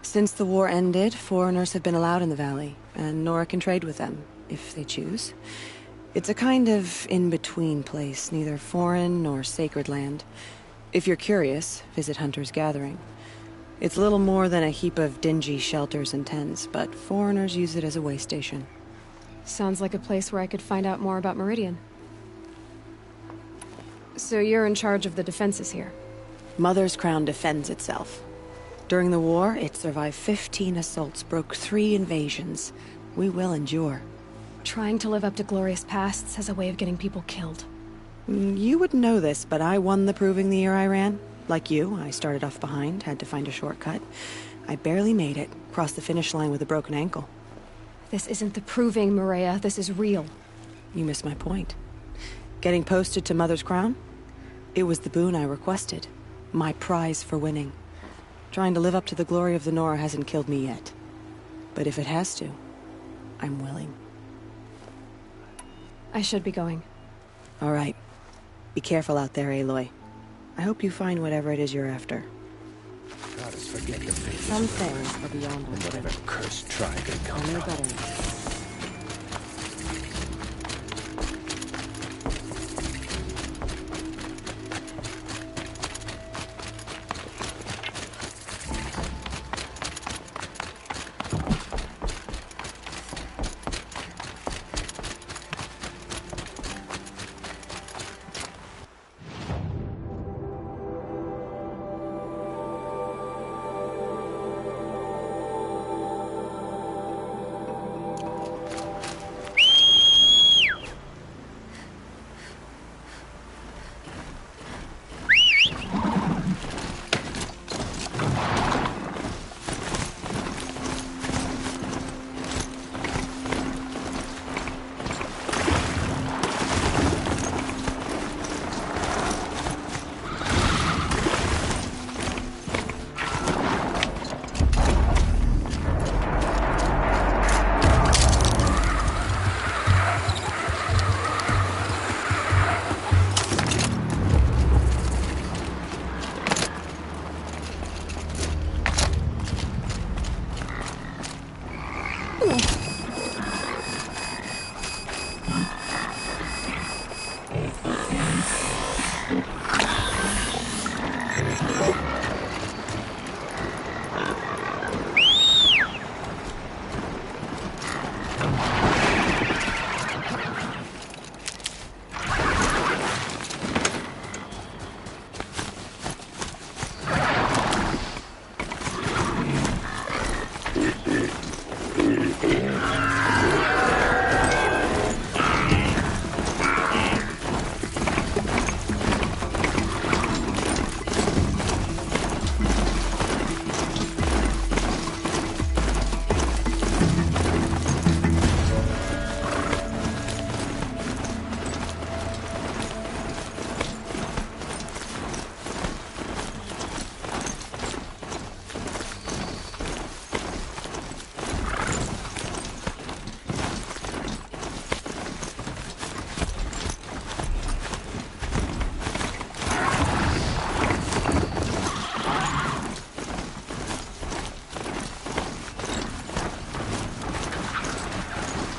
S5: Since the war ended, foreigners have been allowed in the valley, and Nora can trade with them, if they choose. It's a kind of in-between place, neither foreign nor sacred land. If you're curious, visit Hunter's Gathering. It's little more than a heap of dingy shelters and tents, but foreigners use it as a way station.
S1: Sounds like a place where I could find out more about Meridian. So you're in charge of the defenses here?
S5: Mother's Crown defends itself. During the war, it survived 15 assaults, broke 3 invasions. We will endure.
S1: Trying to live up to glorious pasts has a way of getting people killed.
S5: You wouldn't know this, but I won the proving the year I ran. Like you, I started off behind, had to find a shortcut. I barely made it, crossed the finish line with a broken ankle.
S1: This isn't the proving, Maria. This is real.
S5: You missed my point. Getting posted to Mother's Crown? It was the boon I requested. My prize for winning. Trying to live up to the glory of the Nora hasn't killed me yet. But if it has to, I'm willing.
S1: I should be going.
S5: All right. Be careful out there, Aloy. I hope you find whatever it is you're after.
S17: Goddess, forget the faith.
S5: Some things are beyond
S17: And whatever cursed tribe it comes
S5: I know
S17: from.
S5: better.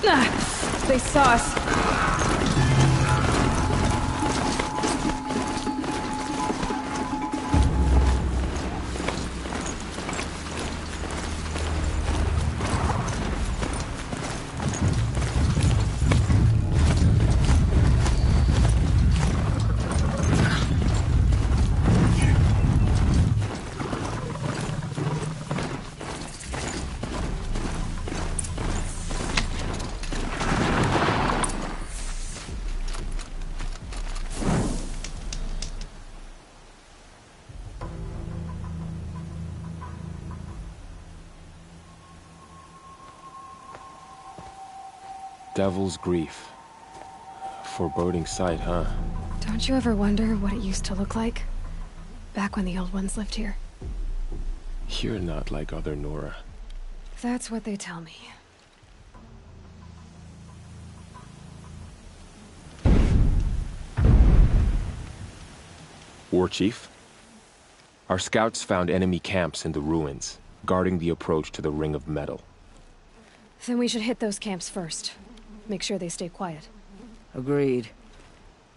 S1: They saw us.
S12: Devil's Grief. Foreboding sight, huh?
S1: Don't you ever wonder what it used to look like? Back when the old ones lived here.
S12: You're not like other Nora.
S1: That's what they tell me.
S12: War Chief? Our scouts found enemy camps in the ruins, guarding the approach to the Ring of Metal.
S1: Then we should hit those camps first. Make sure they stay quiet.
S6: Agreed.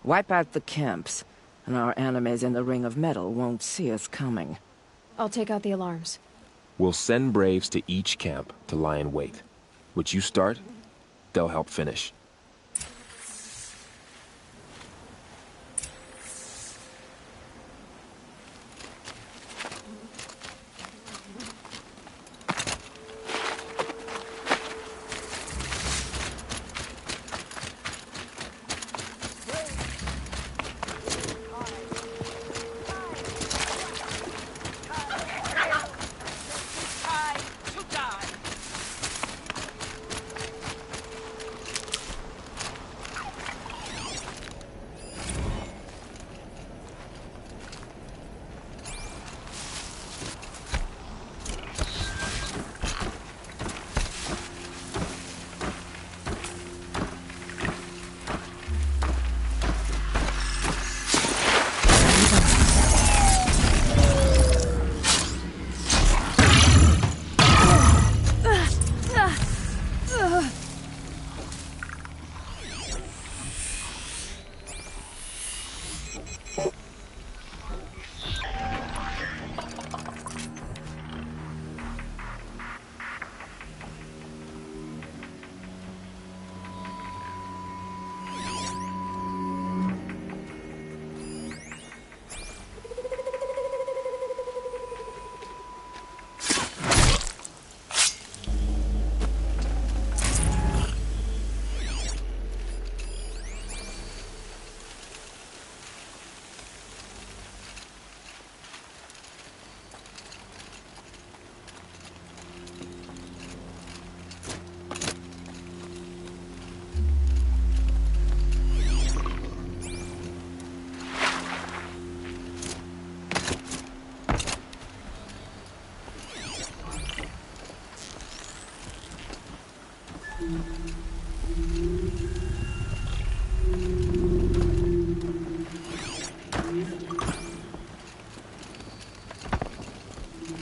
S6: Wipe out the camps, and our enemies in the Ring of Metal won't see us coming.
S1: I'll take out the alarms.
S12: We'll send Braves to each camp to lie in wait. Which you start, they'll help finish.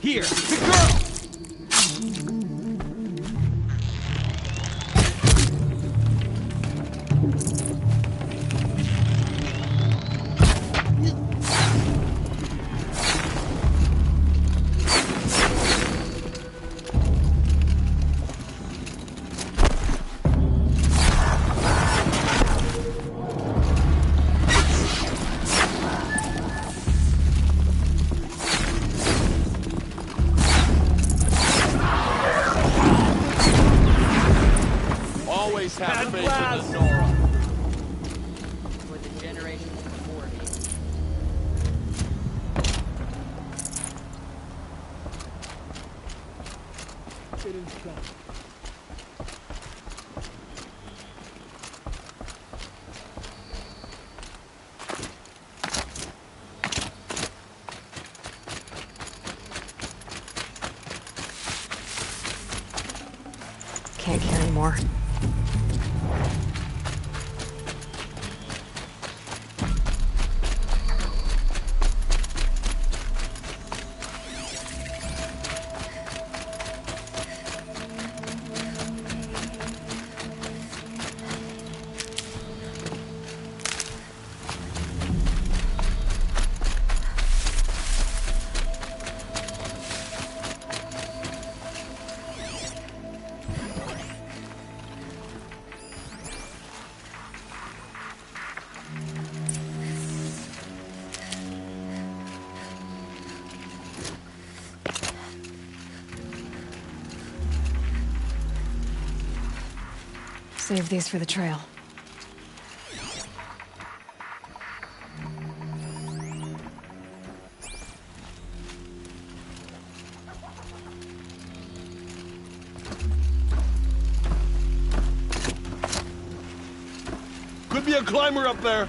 S4: Here, the girl!
S15: Have faith in the Nora.
S18: For the generations before me. Get inside.
S1: Can't carry more. Save these for the trail.
S15: Could be a climber up there.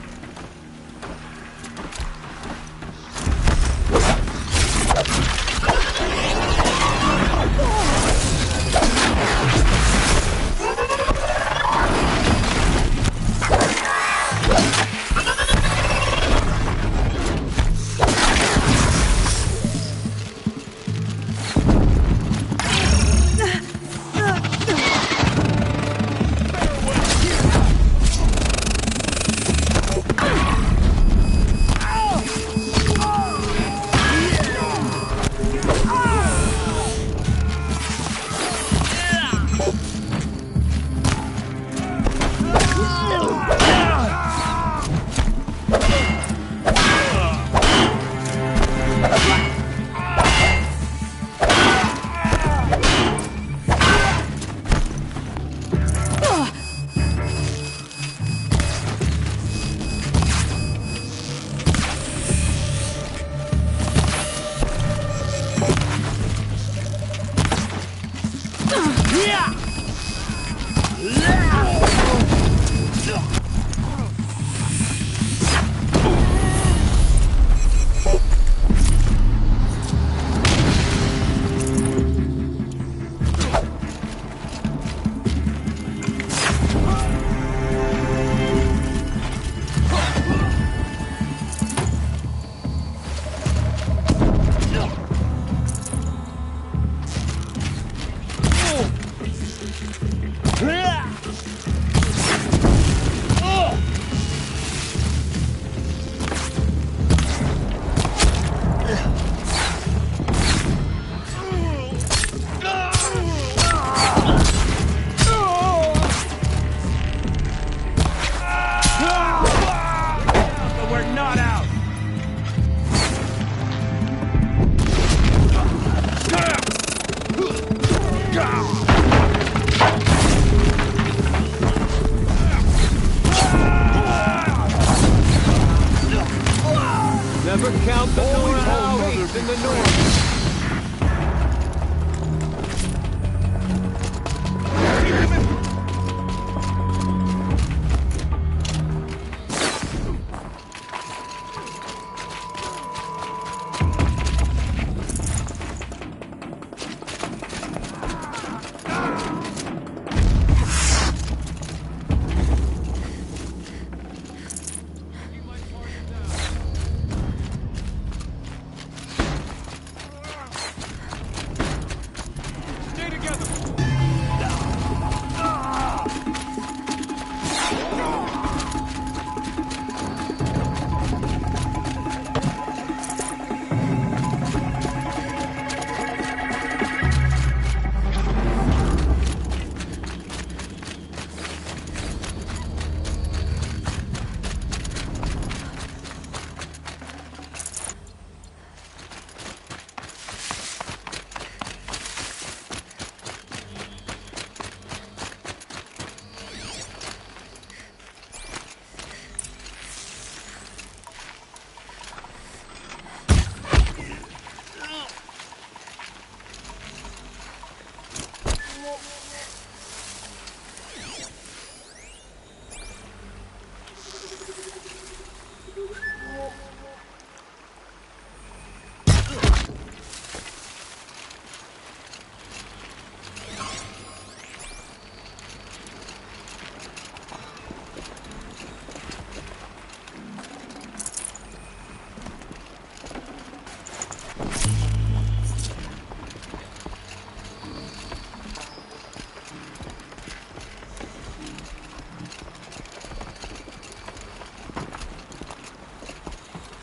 S15: Never count the Nora Howleys in the north.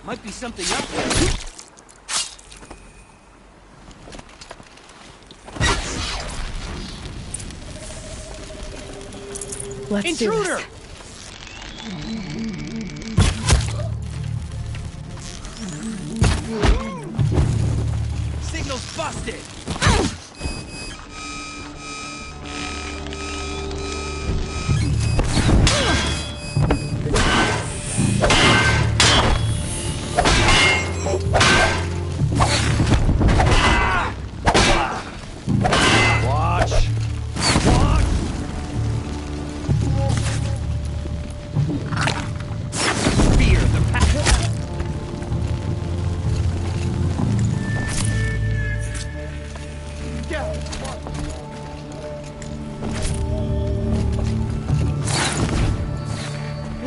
S19: Might be something up there.
S1: Let's
S19: Intruder!
S1: do this.
S19: Signal's busted!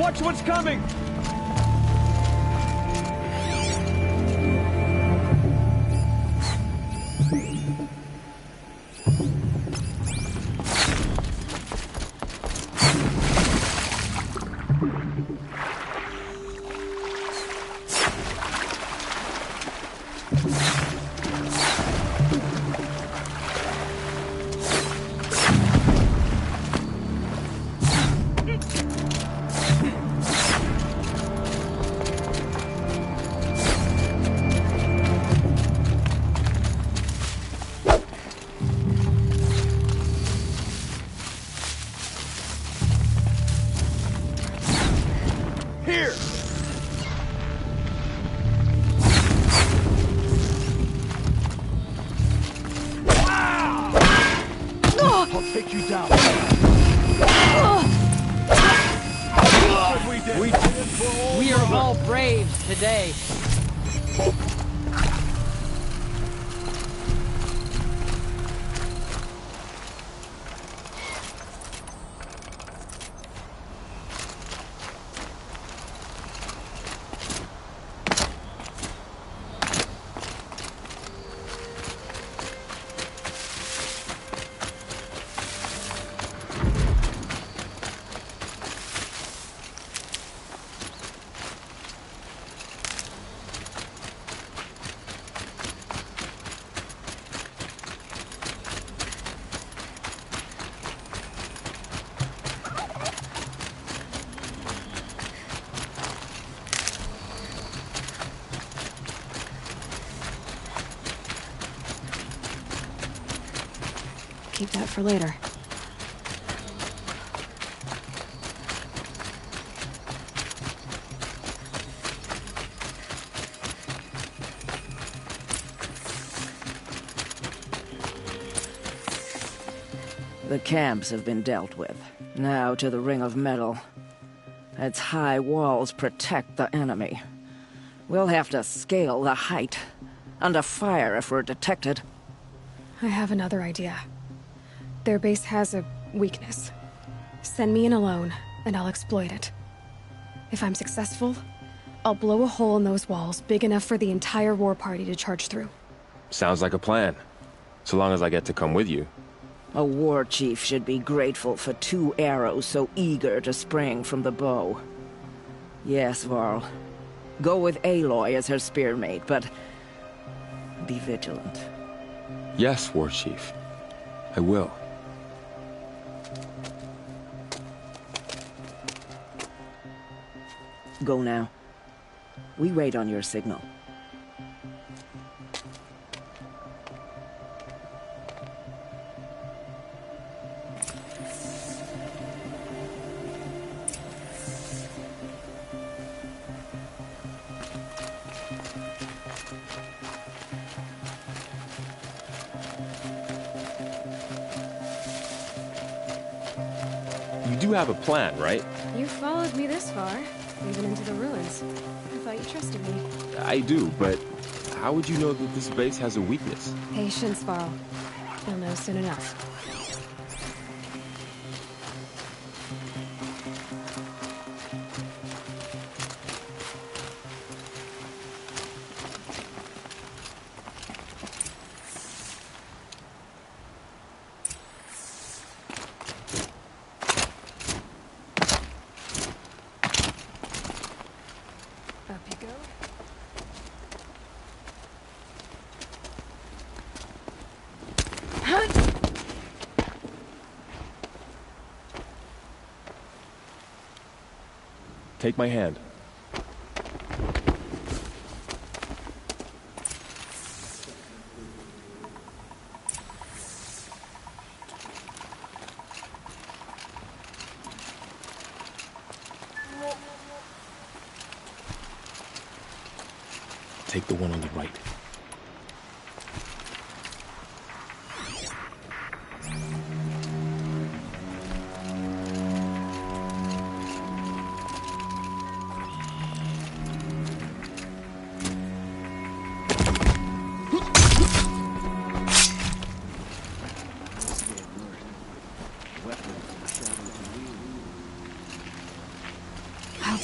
S15: Watch what's coming! Here!
S10: I'll take you down.
S18: We are all braves today.
S1: Keep that for later.
S6: The camps have been dealt with. Now to the Ring of Metal. Its high walls protect the enemy. We'll have to scale the height. Under fire if we're detected.
S1: I have another idea. Their base has a weakness. Send me in alone, and I'll exploit it. If I'm successful, I'll blow a hole in those walls big enough for the entire war party to charge through.
S12: Sounds like a plan. So long as I get to come with you.
S6: A war chief should be grateful for 2 arrows so eager to spring from the bow. Yes, Varl. Go with Aloy as her spearmate, but be vigilant.
S12: Yes, War Chief. I will.
S6: Go now. We wait on your signal.
S12: You do have a plan, right?
S1: You followed me this far, even into the ruins. I thought you trusted me.
S12: I do, but how would you know that this base has a weakness?
S1: Patience, Varl. You'll know soon enough. Up you go.
S12: Take my hand. Take the one on the right.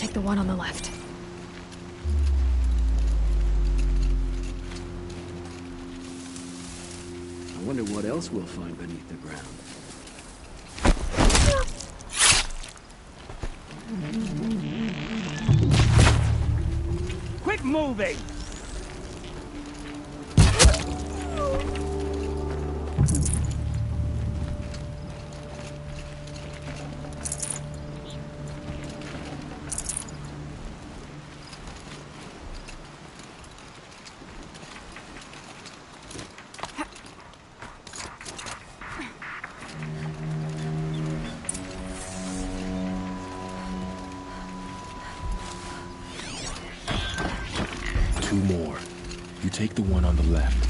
S1: take the one on the left.
S17: I wonder what else we'll find beneath the ground.
S19: Quit moving!
S12: Two more. You take the one on the left.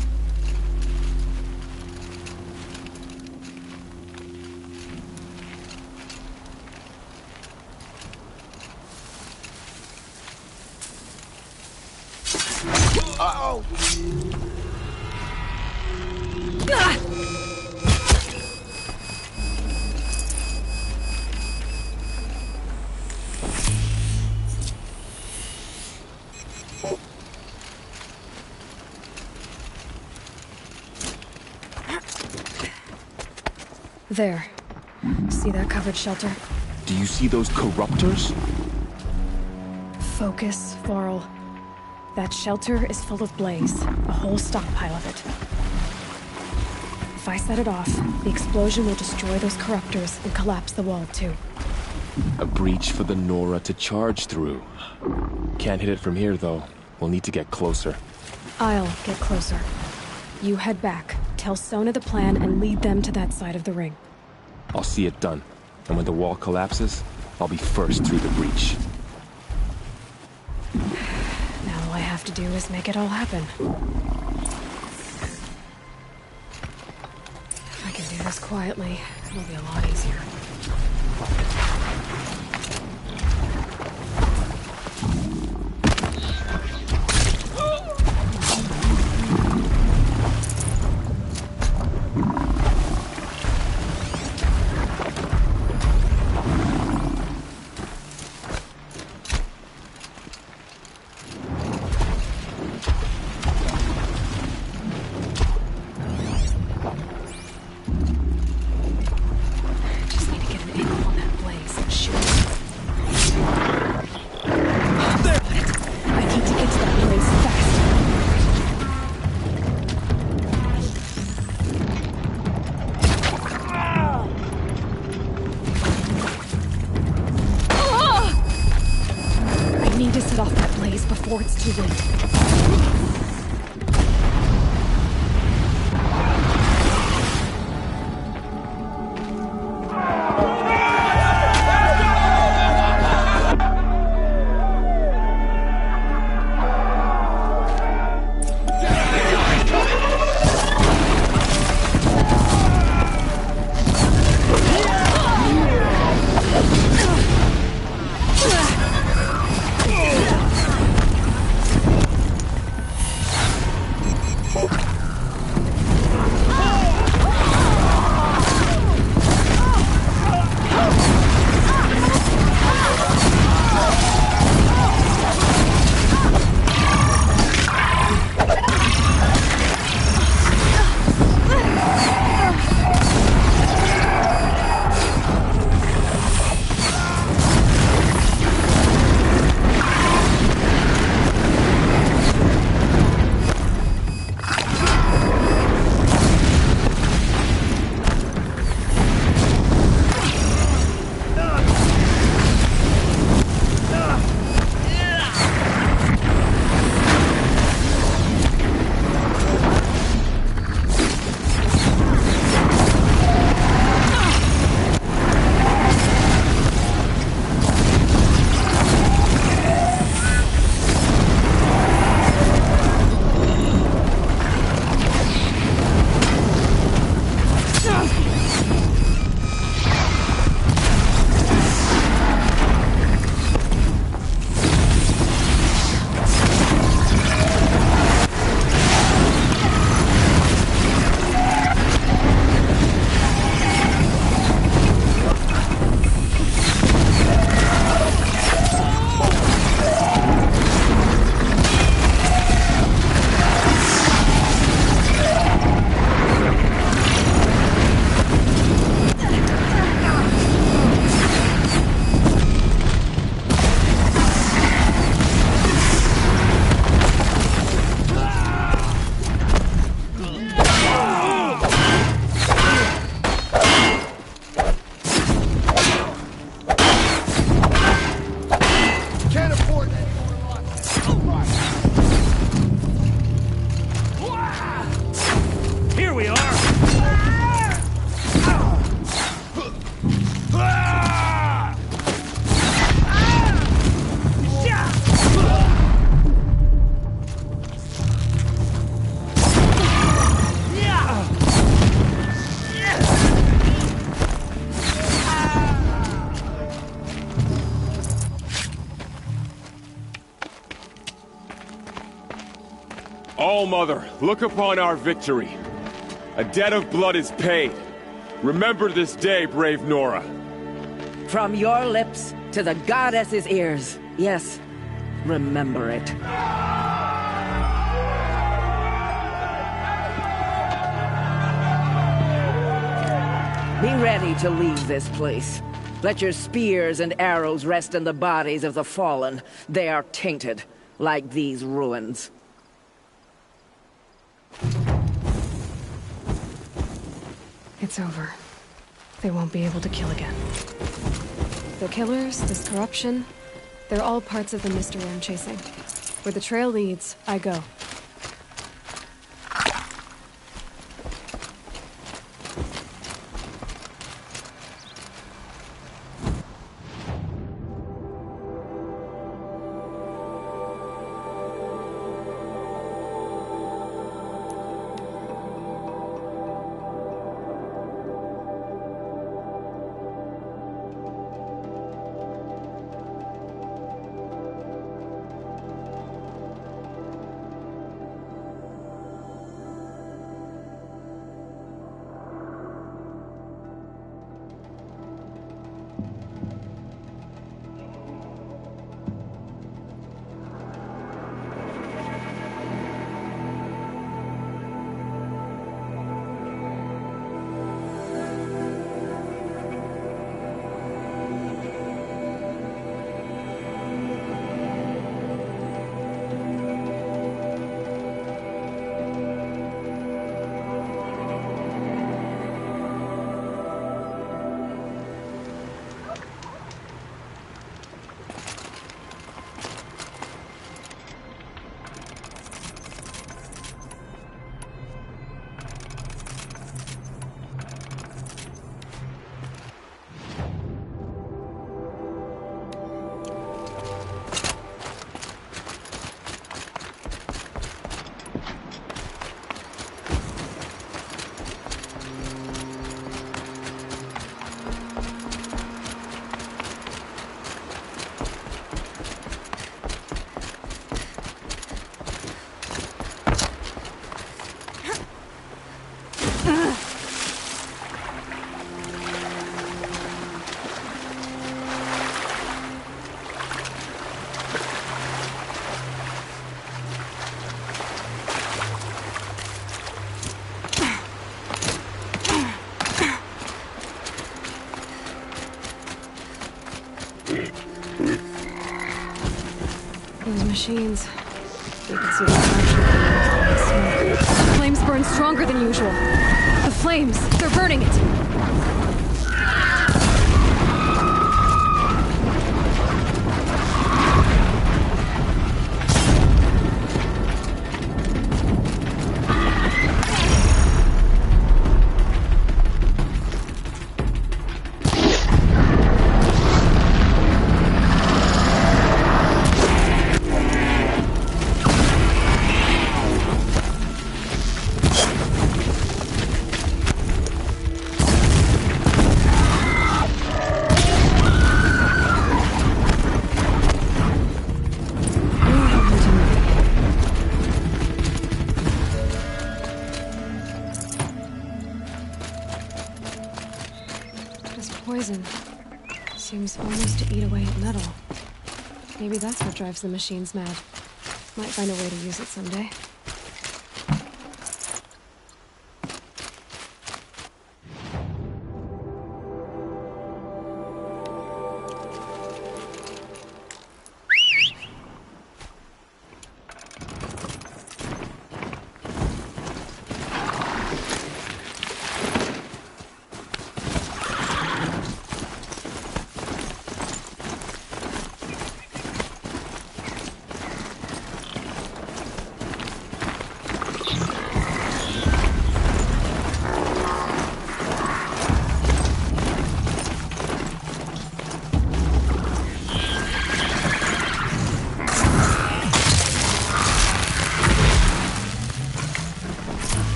S19: Uh-oh!
S1: There. See that covered shelter?
S12: Do you see those corruptors?
S1: Focus, Varl. That shelter is full of blaze. A whole stockpile of it. If I set it off, the explosion will destroy those corruptors and collapse the wall too.
S12: A breach for the Nora to charge through. Can't hit it from here, though. We'll need to get closer.
S1: I'll get closer. You head back, tell Sona the plan, and lead them to that side of the ring.
S12: I'll see it done. And when the wall collapses, I'll be first through the breach.
S1: Now all I have to do is make it all happen. If I can do this quietly, it'll be a lot easier. Before it's too late.
S8: All-Mother, look upon our victory. A debt of blood is paid. Remember this day, brave Nora.
S6: From your lips to the goddess's ears. Yes, remember it. Be ready to leave this place. Let your spears and arrows rest in the bodies of the fallen. They are tainted, like these ruins.
S1: It's over. They won't be able to kill again. The killers, this corruption, they're all parts of the mystery I'm chasing. Where the trail leads, I go. Those machines. You can see the smoke. The flames burn stronger than usual. The flames, they're burning it. Poison seems almost to eat away at metal. Maybe that's what drives the machines mad. Might find a way to use it someday.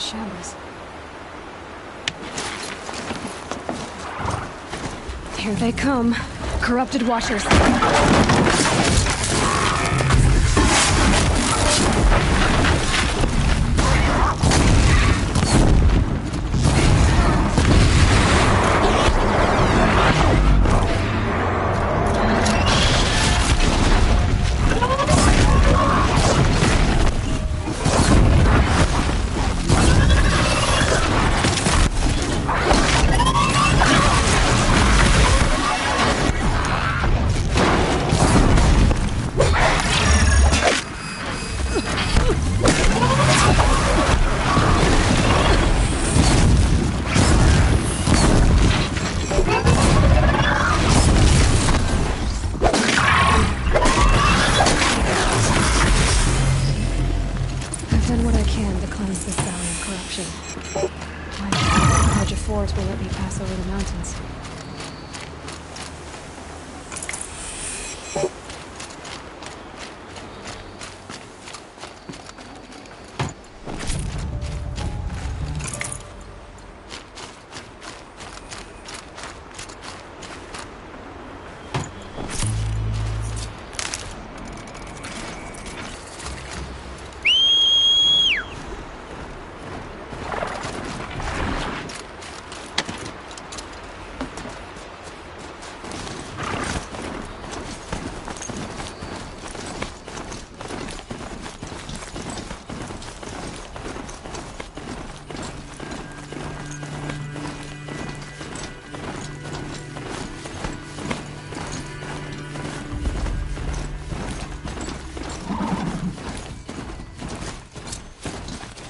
S1: shambles. Here they come. Corrupted Watchers. Will let me pass over the mountains.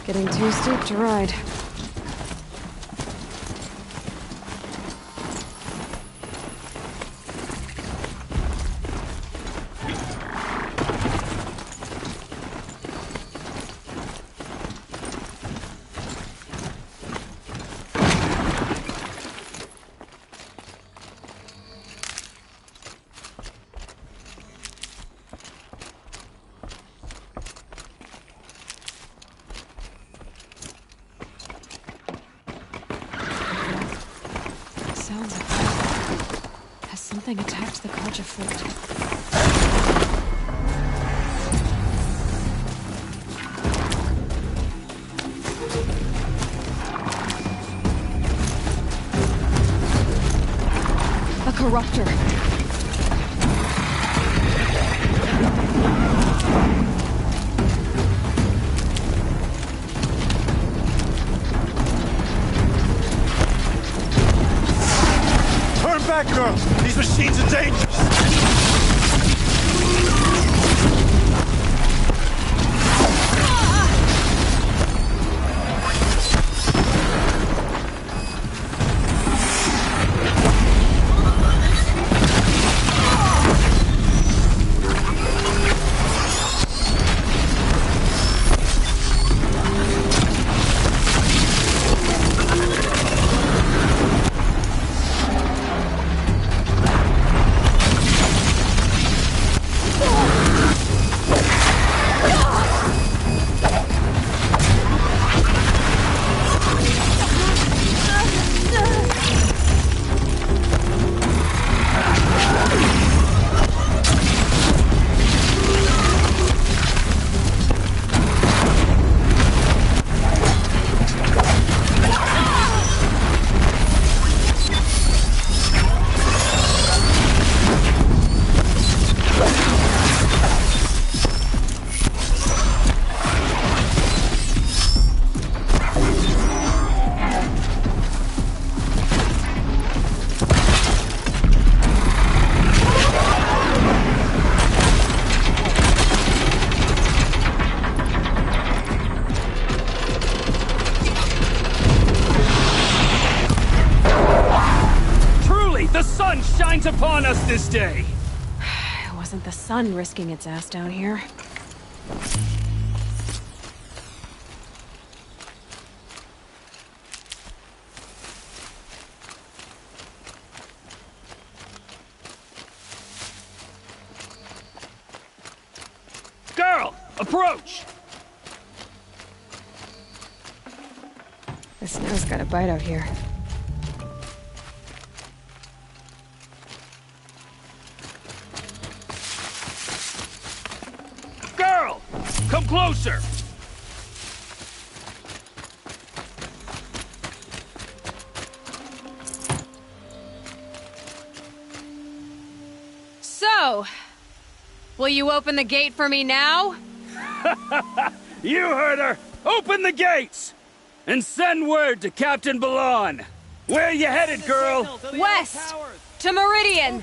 S1: Getting too steep to ride. Sounds like that. Has something attacked the Carja fort? A corruptor.
S15: Back, girl! These machines are dangerous! Upon us this day.
S1: It wasn't the sun risking its ass down here.
S15: Girl, approach!
S1: The snow's got a bite out here.
S15: Girl! Come closer!
S7: So, will you open the gate for me now?
S15: You heard her! Open the gates! And send word to Captain Balon! Where you headed, girl?
S7: West! To Meridian!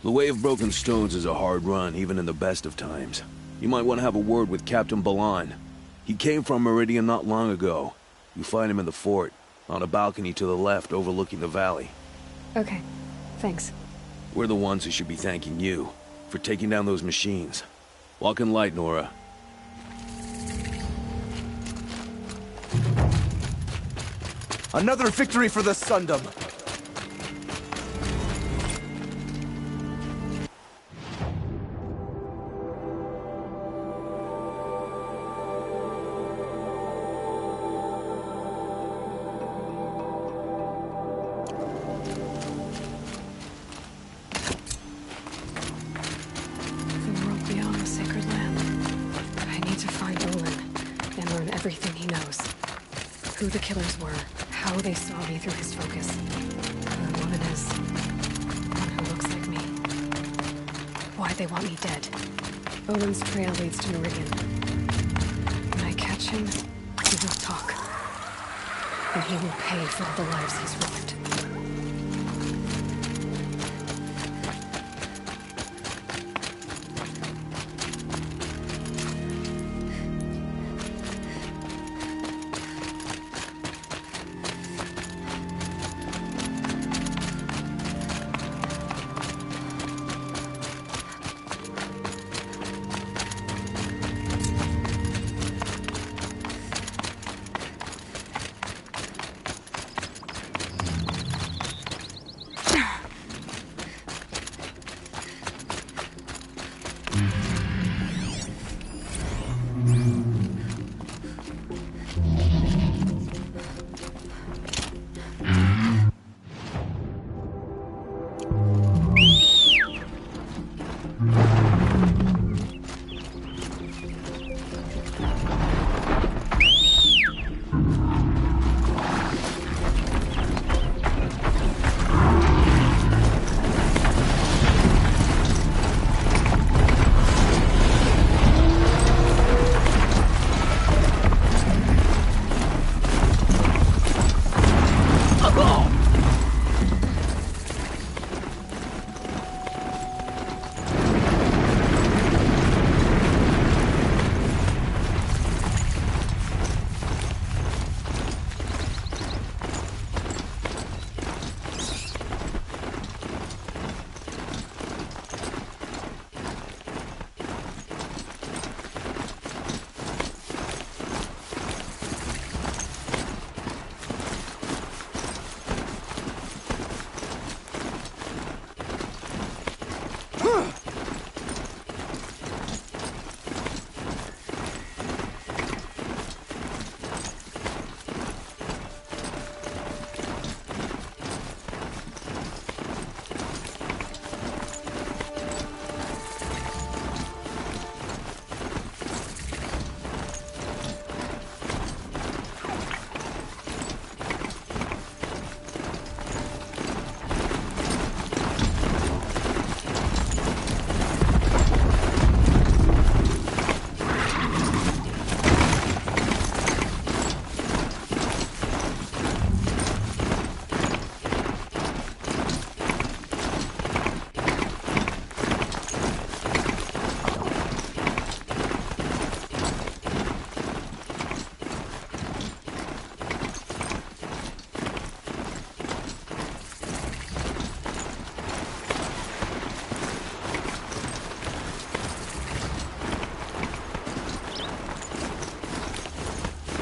S8: The Way of Broken Stones is a hard run, even in the best of times. You might want to have a word with Captain Balon. He came from Meridian not long ago. You find him in the fort, on a balcony to the left overlooking the valley.
S1: Okay, thanks.
S8: We're the ones who should be thanking you for taking down those machines. Walk in light, Nora.
S20: Another victory for the Sundom!
S1: The world beyond the sacred land. I need to find Olin and learn everything he knows. Who the killers were, how they saw me through his focus. Who the woman is. One who looks like me. Why they want me dead. Olin's trail leads to Meridian. When I catch him, he will talk. And he will pay for all the lives he's ruined.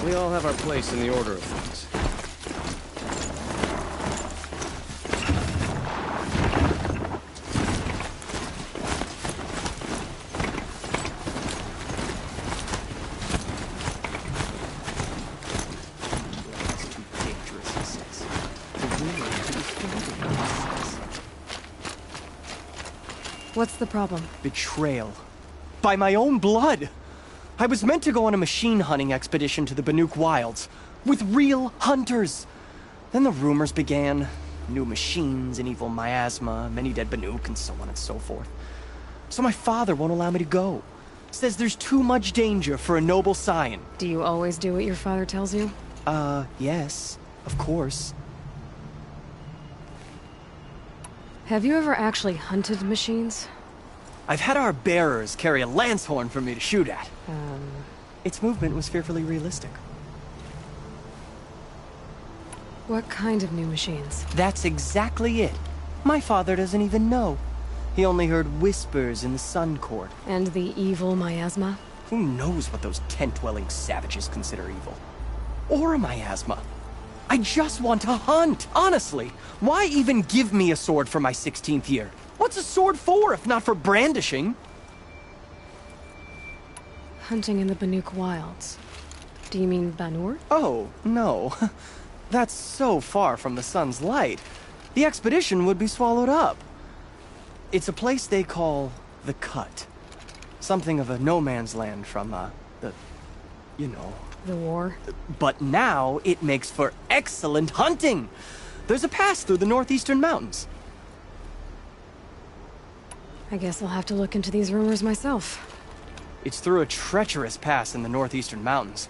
S15: We all have our place in the order of things.
S1: What's the problem?
S21: Betrayal. By my own blood! I was meant to go on a machine hunting expedition to the Banuk Wilds, with real hunters. Then the rumors began. New machines, an evil miasma, many dead Banuk, and so on and so forth. So my father won't allow me to go. Says there's too much danger for a noble scion.
S1: Do you always do what your father tells you?
S21: Yes, of course.
S1: Have you ever actually hunted machines?
S21: I've had our bearers carry a lance horn for me to shoot at. Its movement was fearfully realistic.
S1: What kind of new machines?
S21: That's exactly it. My father doesn't even know. He only heard whispers in the Sun Court.
S1: And the evil miasma?
S21: Who knows what those tent-dwelling savages consider evil? Or a miasma. I just want to hunt, honestly. Why even give me a sword for my 16th year? What's a sword for, if not for brandishing?
S1: Hunting in the Banuk Wilds. Do you mean Banur?
S21: Oh, no. That's so far from the sun's light. The expedition would be swallowed up. It's a place they call the Cut. Something of a no-man's land from, you know.
S1: The war?
S21: But now it makes for excellent hunting! There's a pass through the northeastern mountains.
S1: I guess I'll have to look into these rumors myself.
S21: It's through a treacherous pass in the northeastern mountains.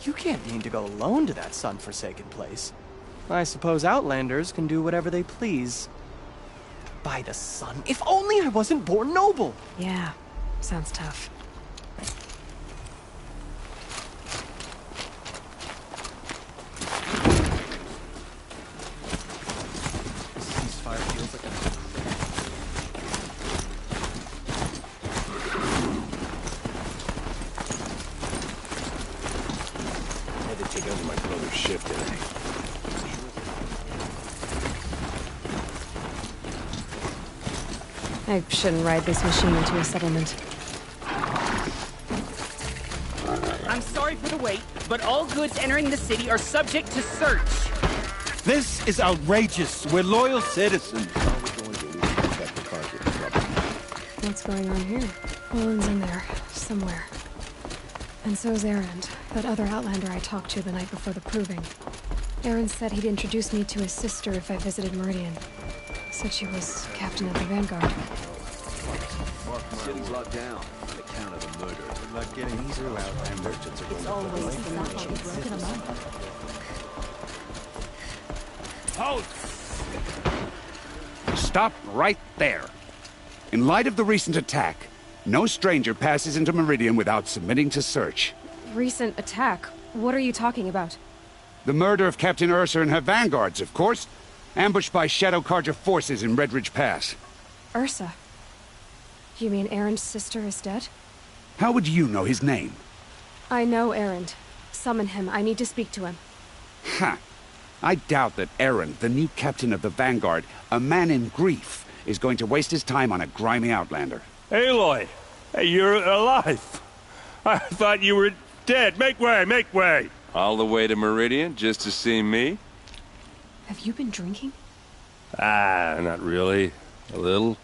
S21: You can't mean to go alone to that sun-forsaken place. I suppose Outlanders can do whatever they please. By the sun, if only I wasn't born noble!
S1: Yeah, sounds tough. I shouldn't ride this machine into a settlement.
S18: I'm sorry for the wait, but all goods entering the city are subject to search.
S20: This is outrageous. We're loyal citizens.
S1: What's going on here? Olin's in there, somewhere. And so's Erend, that other Outlander I talked to the night before the proving. Erend said he'd introduce me to his sister if I visited Meridian. Said she was captain of the Vanguard.
S8: City's locked down on account of the murder.
S20: We're not getting through out. Merchants are going to
S7: Always the luck broken among them.
S10: Halt!
S11: Stop right there. In light of the recent attack, no stranger passes into Meridian without submitting to search.
S1: Recent attack? What are you talking about?
S11: The murder of Captain Ursa and her vanguards, of course. Ambushed by Shadow Carja forces in Redridge Pass.
S1: Ursa? You mean Erend's sister is dead?
S11: How would you know his name?
S1: I know Erend. Summon him. I need to speak to him.
S11: Ha! I doubt that Erend, the new captain of the Vanguard, a man in grief, is going to waste his time on a grimy outlander.
S22: Aloy! Hey, you're alive! I thought you were dead. Make way, make way!
S23: All the way to Meridian just to see me?
S1: Have you been drinking?
S22: Not really. A little.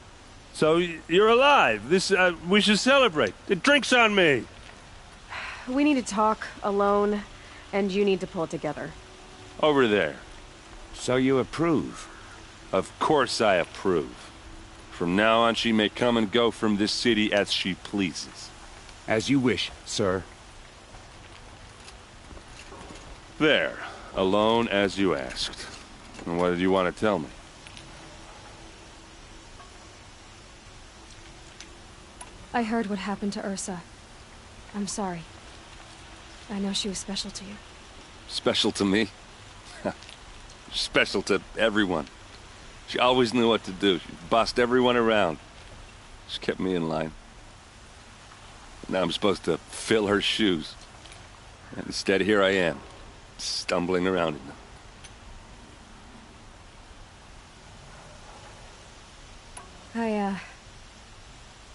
S22: So, you're alive. This, we should celebrate. The drink's on me.
S1: We need to talk, alone, and you need to pull it together.
S23: Over there.
S11: So you approve?
S23: Of course I approve. From now on, she may come and go from this city as she pleases.
S11: As you wish, sir.
S23: There. Alone as you asked. And what did you want to tell me?
S1: I heard what happened to Ursa. I'm sorry. I know she was special to you.
S23: Special to me? Special to everyone. She always knew what to do. She bossed everyone around. She kept me in line. Now I'm supposed to fill her shoes. And instead, here I am, stumbling around in them.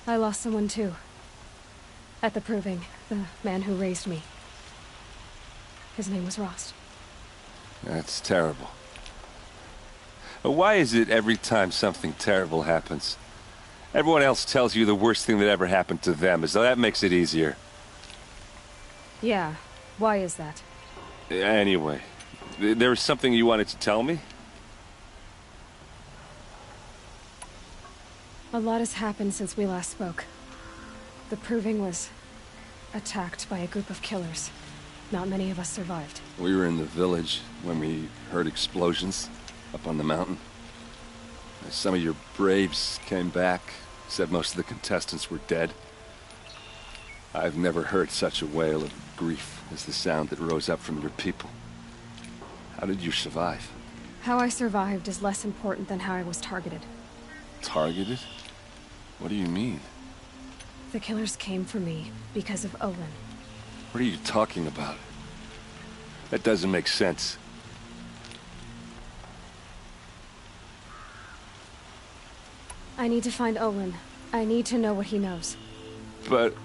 S1: I lost someone too. At the proving, the man who raised me. His name was Rost.
S23: That's terrible. Why is it every time something terrible happens, Everyone else tells you the worst thing that ever happened to them, as though that makes it easier.
S1: Yeah, why is that?
S23: Anyway, there was something you wanted to tell me?
S1: A lot has happened since we last spoke. The Proving was attacked by a group of killers. Not many of us survived.
S23: We were in the village when we heard explosions up on the mountain. Some of your braves came back, said most of the contestants were dead. I've never heard such a wail of grief as the sound that rose up from your people. How did you survive?
S1: How I survived is less important than how I was targeted.
S23: Targeted? What do you mean?
S1: The killers came for me because of Olin.
S23: What are you talking about? That doesn't make sense.
S1: I need to find Olin. I need to know what he knows.
S23: But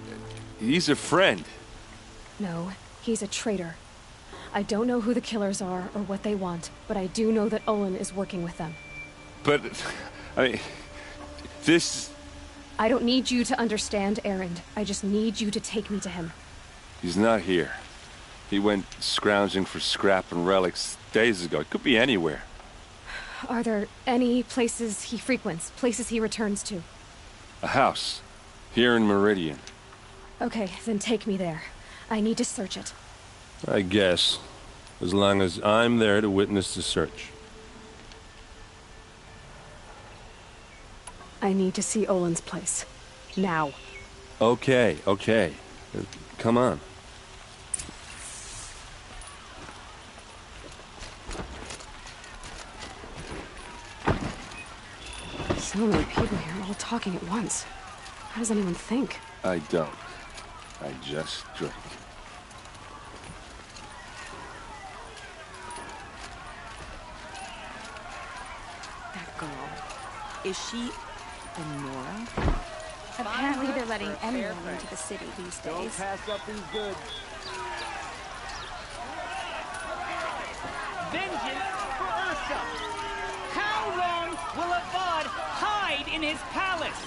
S23: he's a friend.
S1: No, he's a traitor. I don't know who the killers are or what they want, but I do know that Olin is working with them.
S23: But, I mean, this...
S1: I don't need you to understand, Erend. I just need you to take me to him.
S23: He's not here. He went scrounging for scrap and relics days ago. It could be anywhere.
S1: Are there any places he frequents, places he returns to?
S23: A house. Here in Meridian.
S1: Okay, then take me there. I need to search it.
S22: I guess. As long as I'm there to witness the search.
S1: I need to see Olin's place. Now.
S22: Okay, okay. Come on.
S1: So many people here, all talking at once. How does anyone think?
S23: I don't. I just drink.
S2: That girl. Is she a Nora?
S3: Apparently they're letting anyone into the city these days.
S9: Don't pass up these goods.
S18: Vengeance for Ursa! How long will Avad hide in his palace?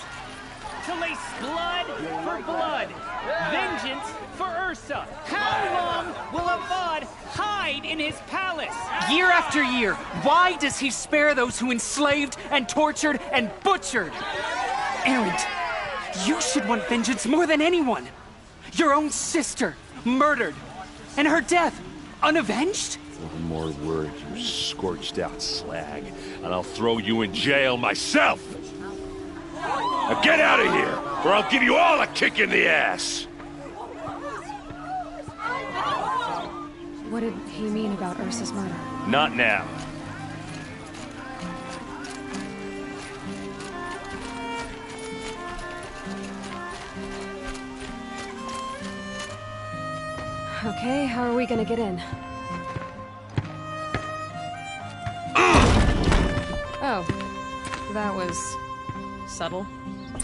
S18: To lace blood for blood. Vengeance for Ursa. How long will Avad hide in his palace? Year after year, why does he spare those who enslaved and tortured and butchered? Erend, you should want vengeance more than anyone. Your own sister, murdered. And her death, unavenged?
S23: One more word, you scorched out slag, and I'll throw you in jail myself! Now get out of here, or I'll give you all a kick in the ass!
S1: What did he mean about Ursa's murder?
S23: Not now.
S1: Okay, how are we gonna get in? Oh, that was subtle.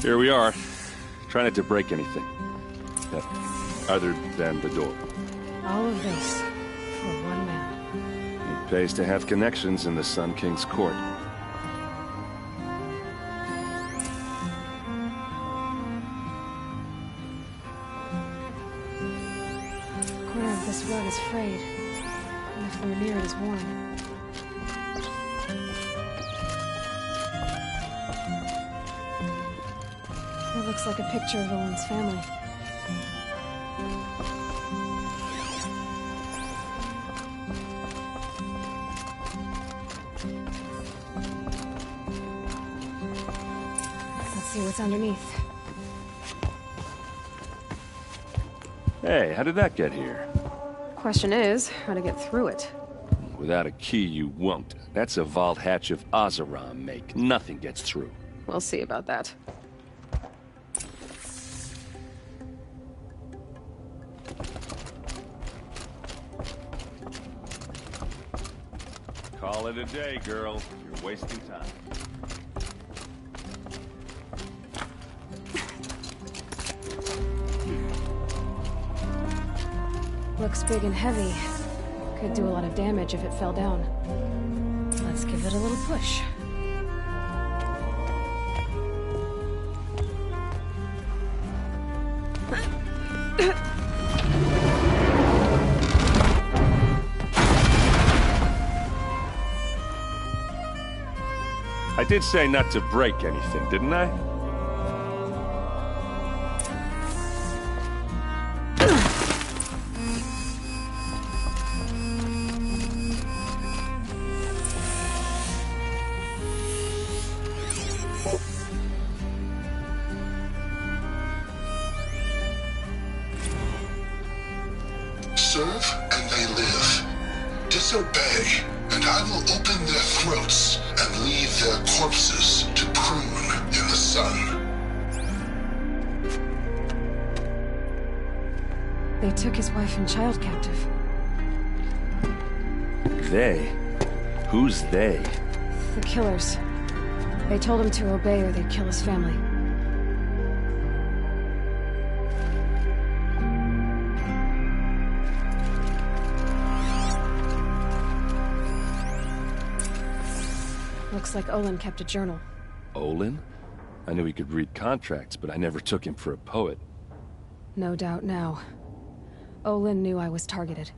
S23: Here we are. Try not to break anything. Other than the door.
S1: All of this for one man.
S23: It pays to have connections in the Sun King's court.
S1: The corner of this rug is frayed, and the floor near it is worn. It looks like a picture of Olin's family. Let's see what's underneath.
S23: Hey, how did that get here?
S1: Question is, how to get through it.
S23: Without a key, you won't. That's a vault hatch of Oseram make. Nothing gets through.
S1: We'll see about that.
S23: Call it a day, girl. You're wasting time.
S1: Looks big and heavy. Could do a lot of damage if it fell down. Let's give it a little push.
S23: I did say not to break anything, didn't I?
S9: Serve and they live. Disobey, and I will open their throats and leave their corpses to prune in the sun.
S1: They took his wife and child captive.
S23: They? Who's they?
S1: The killers. They told him to obey or they'd kill his family. Looks like Olin kept a journal.
S23: Olin? I knew he could read contracts, but I never took him for a poet.
S1: No doubt now. Olin knew I was targeted.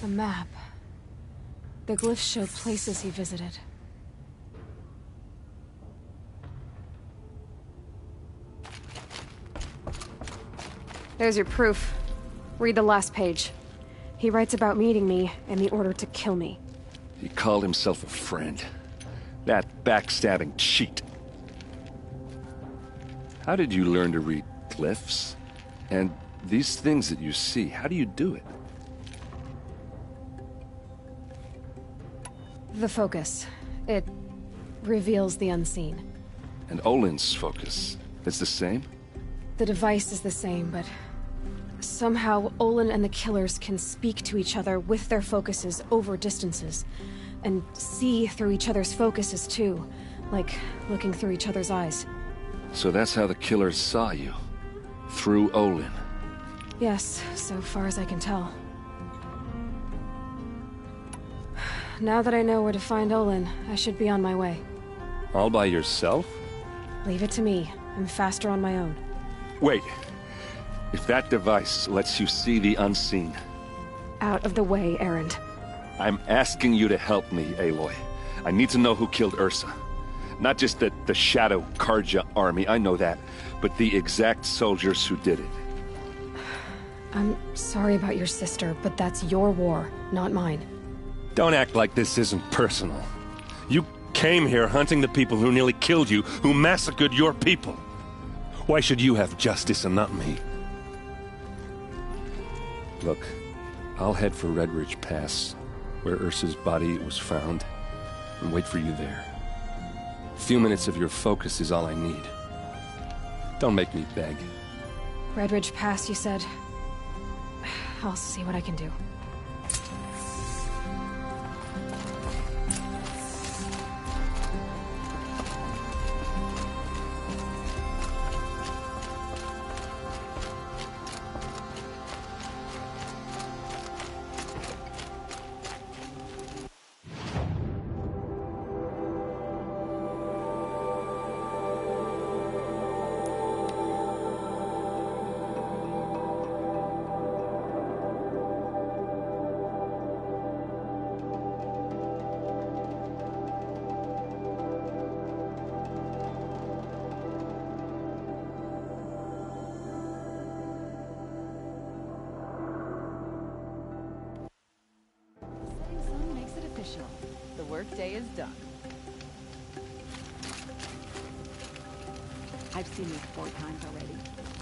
S1: A map. The glyphs show places he visited. There's your proof. Read the last page. He writes about meeting me and the order to kill me.
S23: He called himself a friend. That backstabbing cheat. How did you learn to read glyphs? And these things that you see, how do you do it?
S1: The focus. It reveals the unseen.
S23: And Olin's focus, it's the same?
S1: The device is the same, but somehow Olin and the killers can speak to each other with their focuses over distances. And see through each other's focuses too, like looking through each other's eyes.
S23: So that's how the killers saw you? Through Olin?
S1: Yes, so far as I can tell. Now that I know where to find Olin, I should be on my way.
S23: All by yourself?
S1: Leave it to me. I'm faster on my own.
S23: Wait. If that device lets you see the unseen...
S1: Out of the way, Erend.
S23: I'm asking you to help me, Aloy. I need to know who killed Ursa. Not just the Shadow Karja army, I know that, but the exact soldiers who did it.
S1: I'm sorry about your sister, but that's your war, not mine.
S22: Don't act like this isn't personal. You came here hunting the people who nearly killed you, who massacred your people. Why should you have justice and not me? Look, I'll head for Redridge Pass, where Ursa's body was found, and wait for you there. A few minutes of your focus is all I need. Don't make me beg.
S1: Redridge Pass, you said? I'll see what I can do.
S2: workday is done.
S13: I've seen this 4 times already.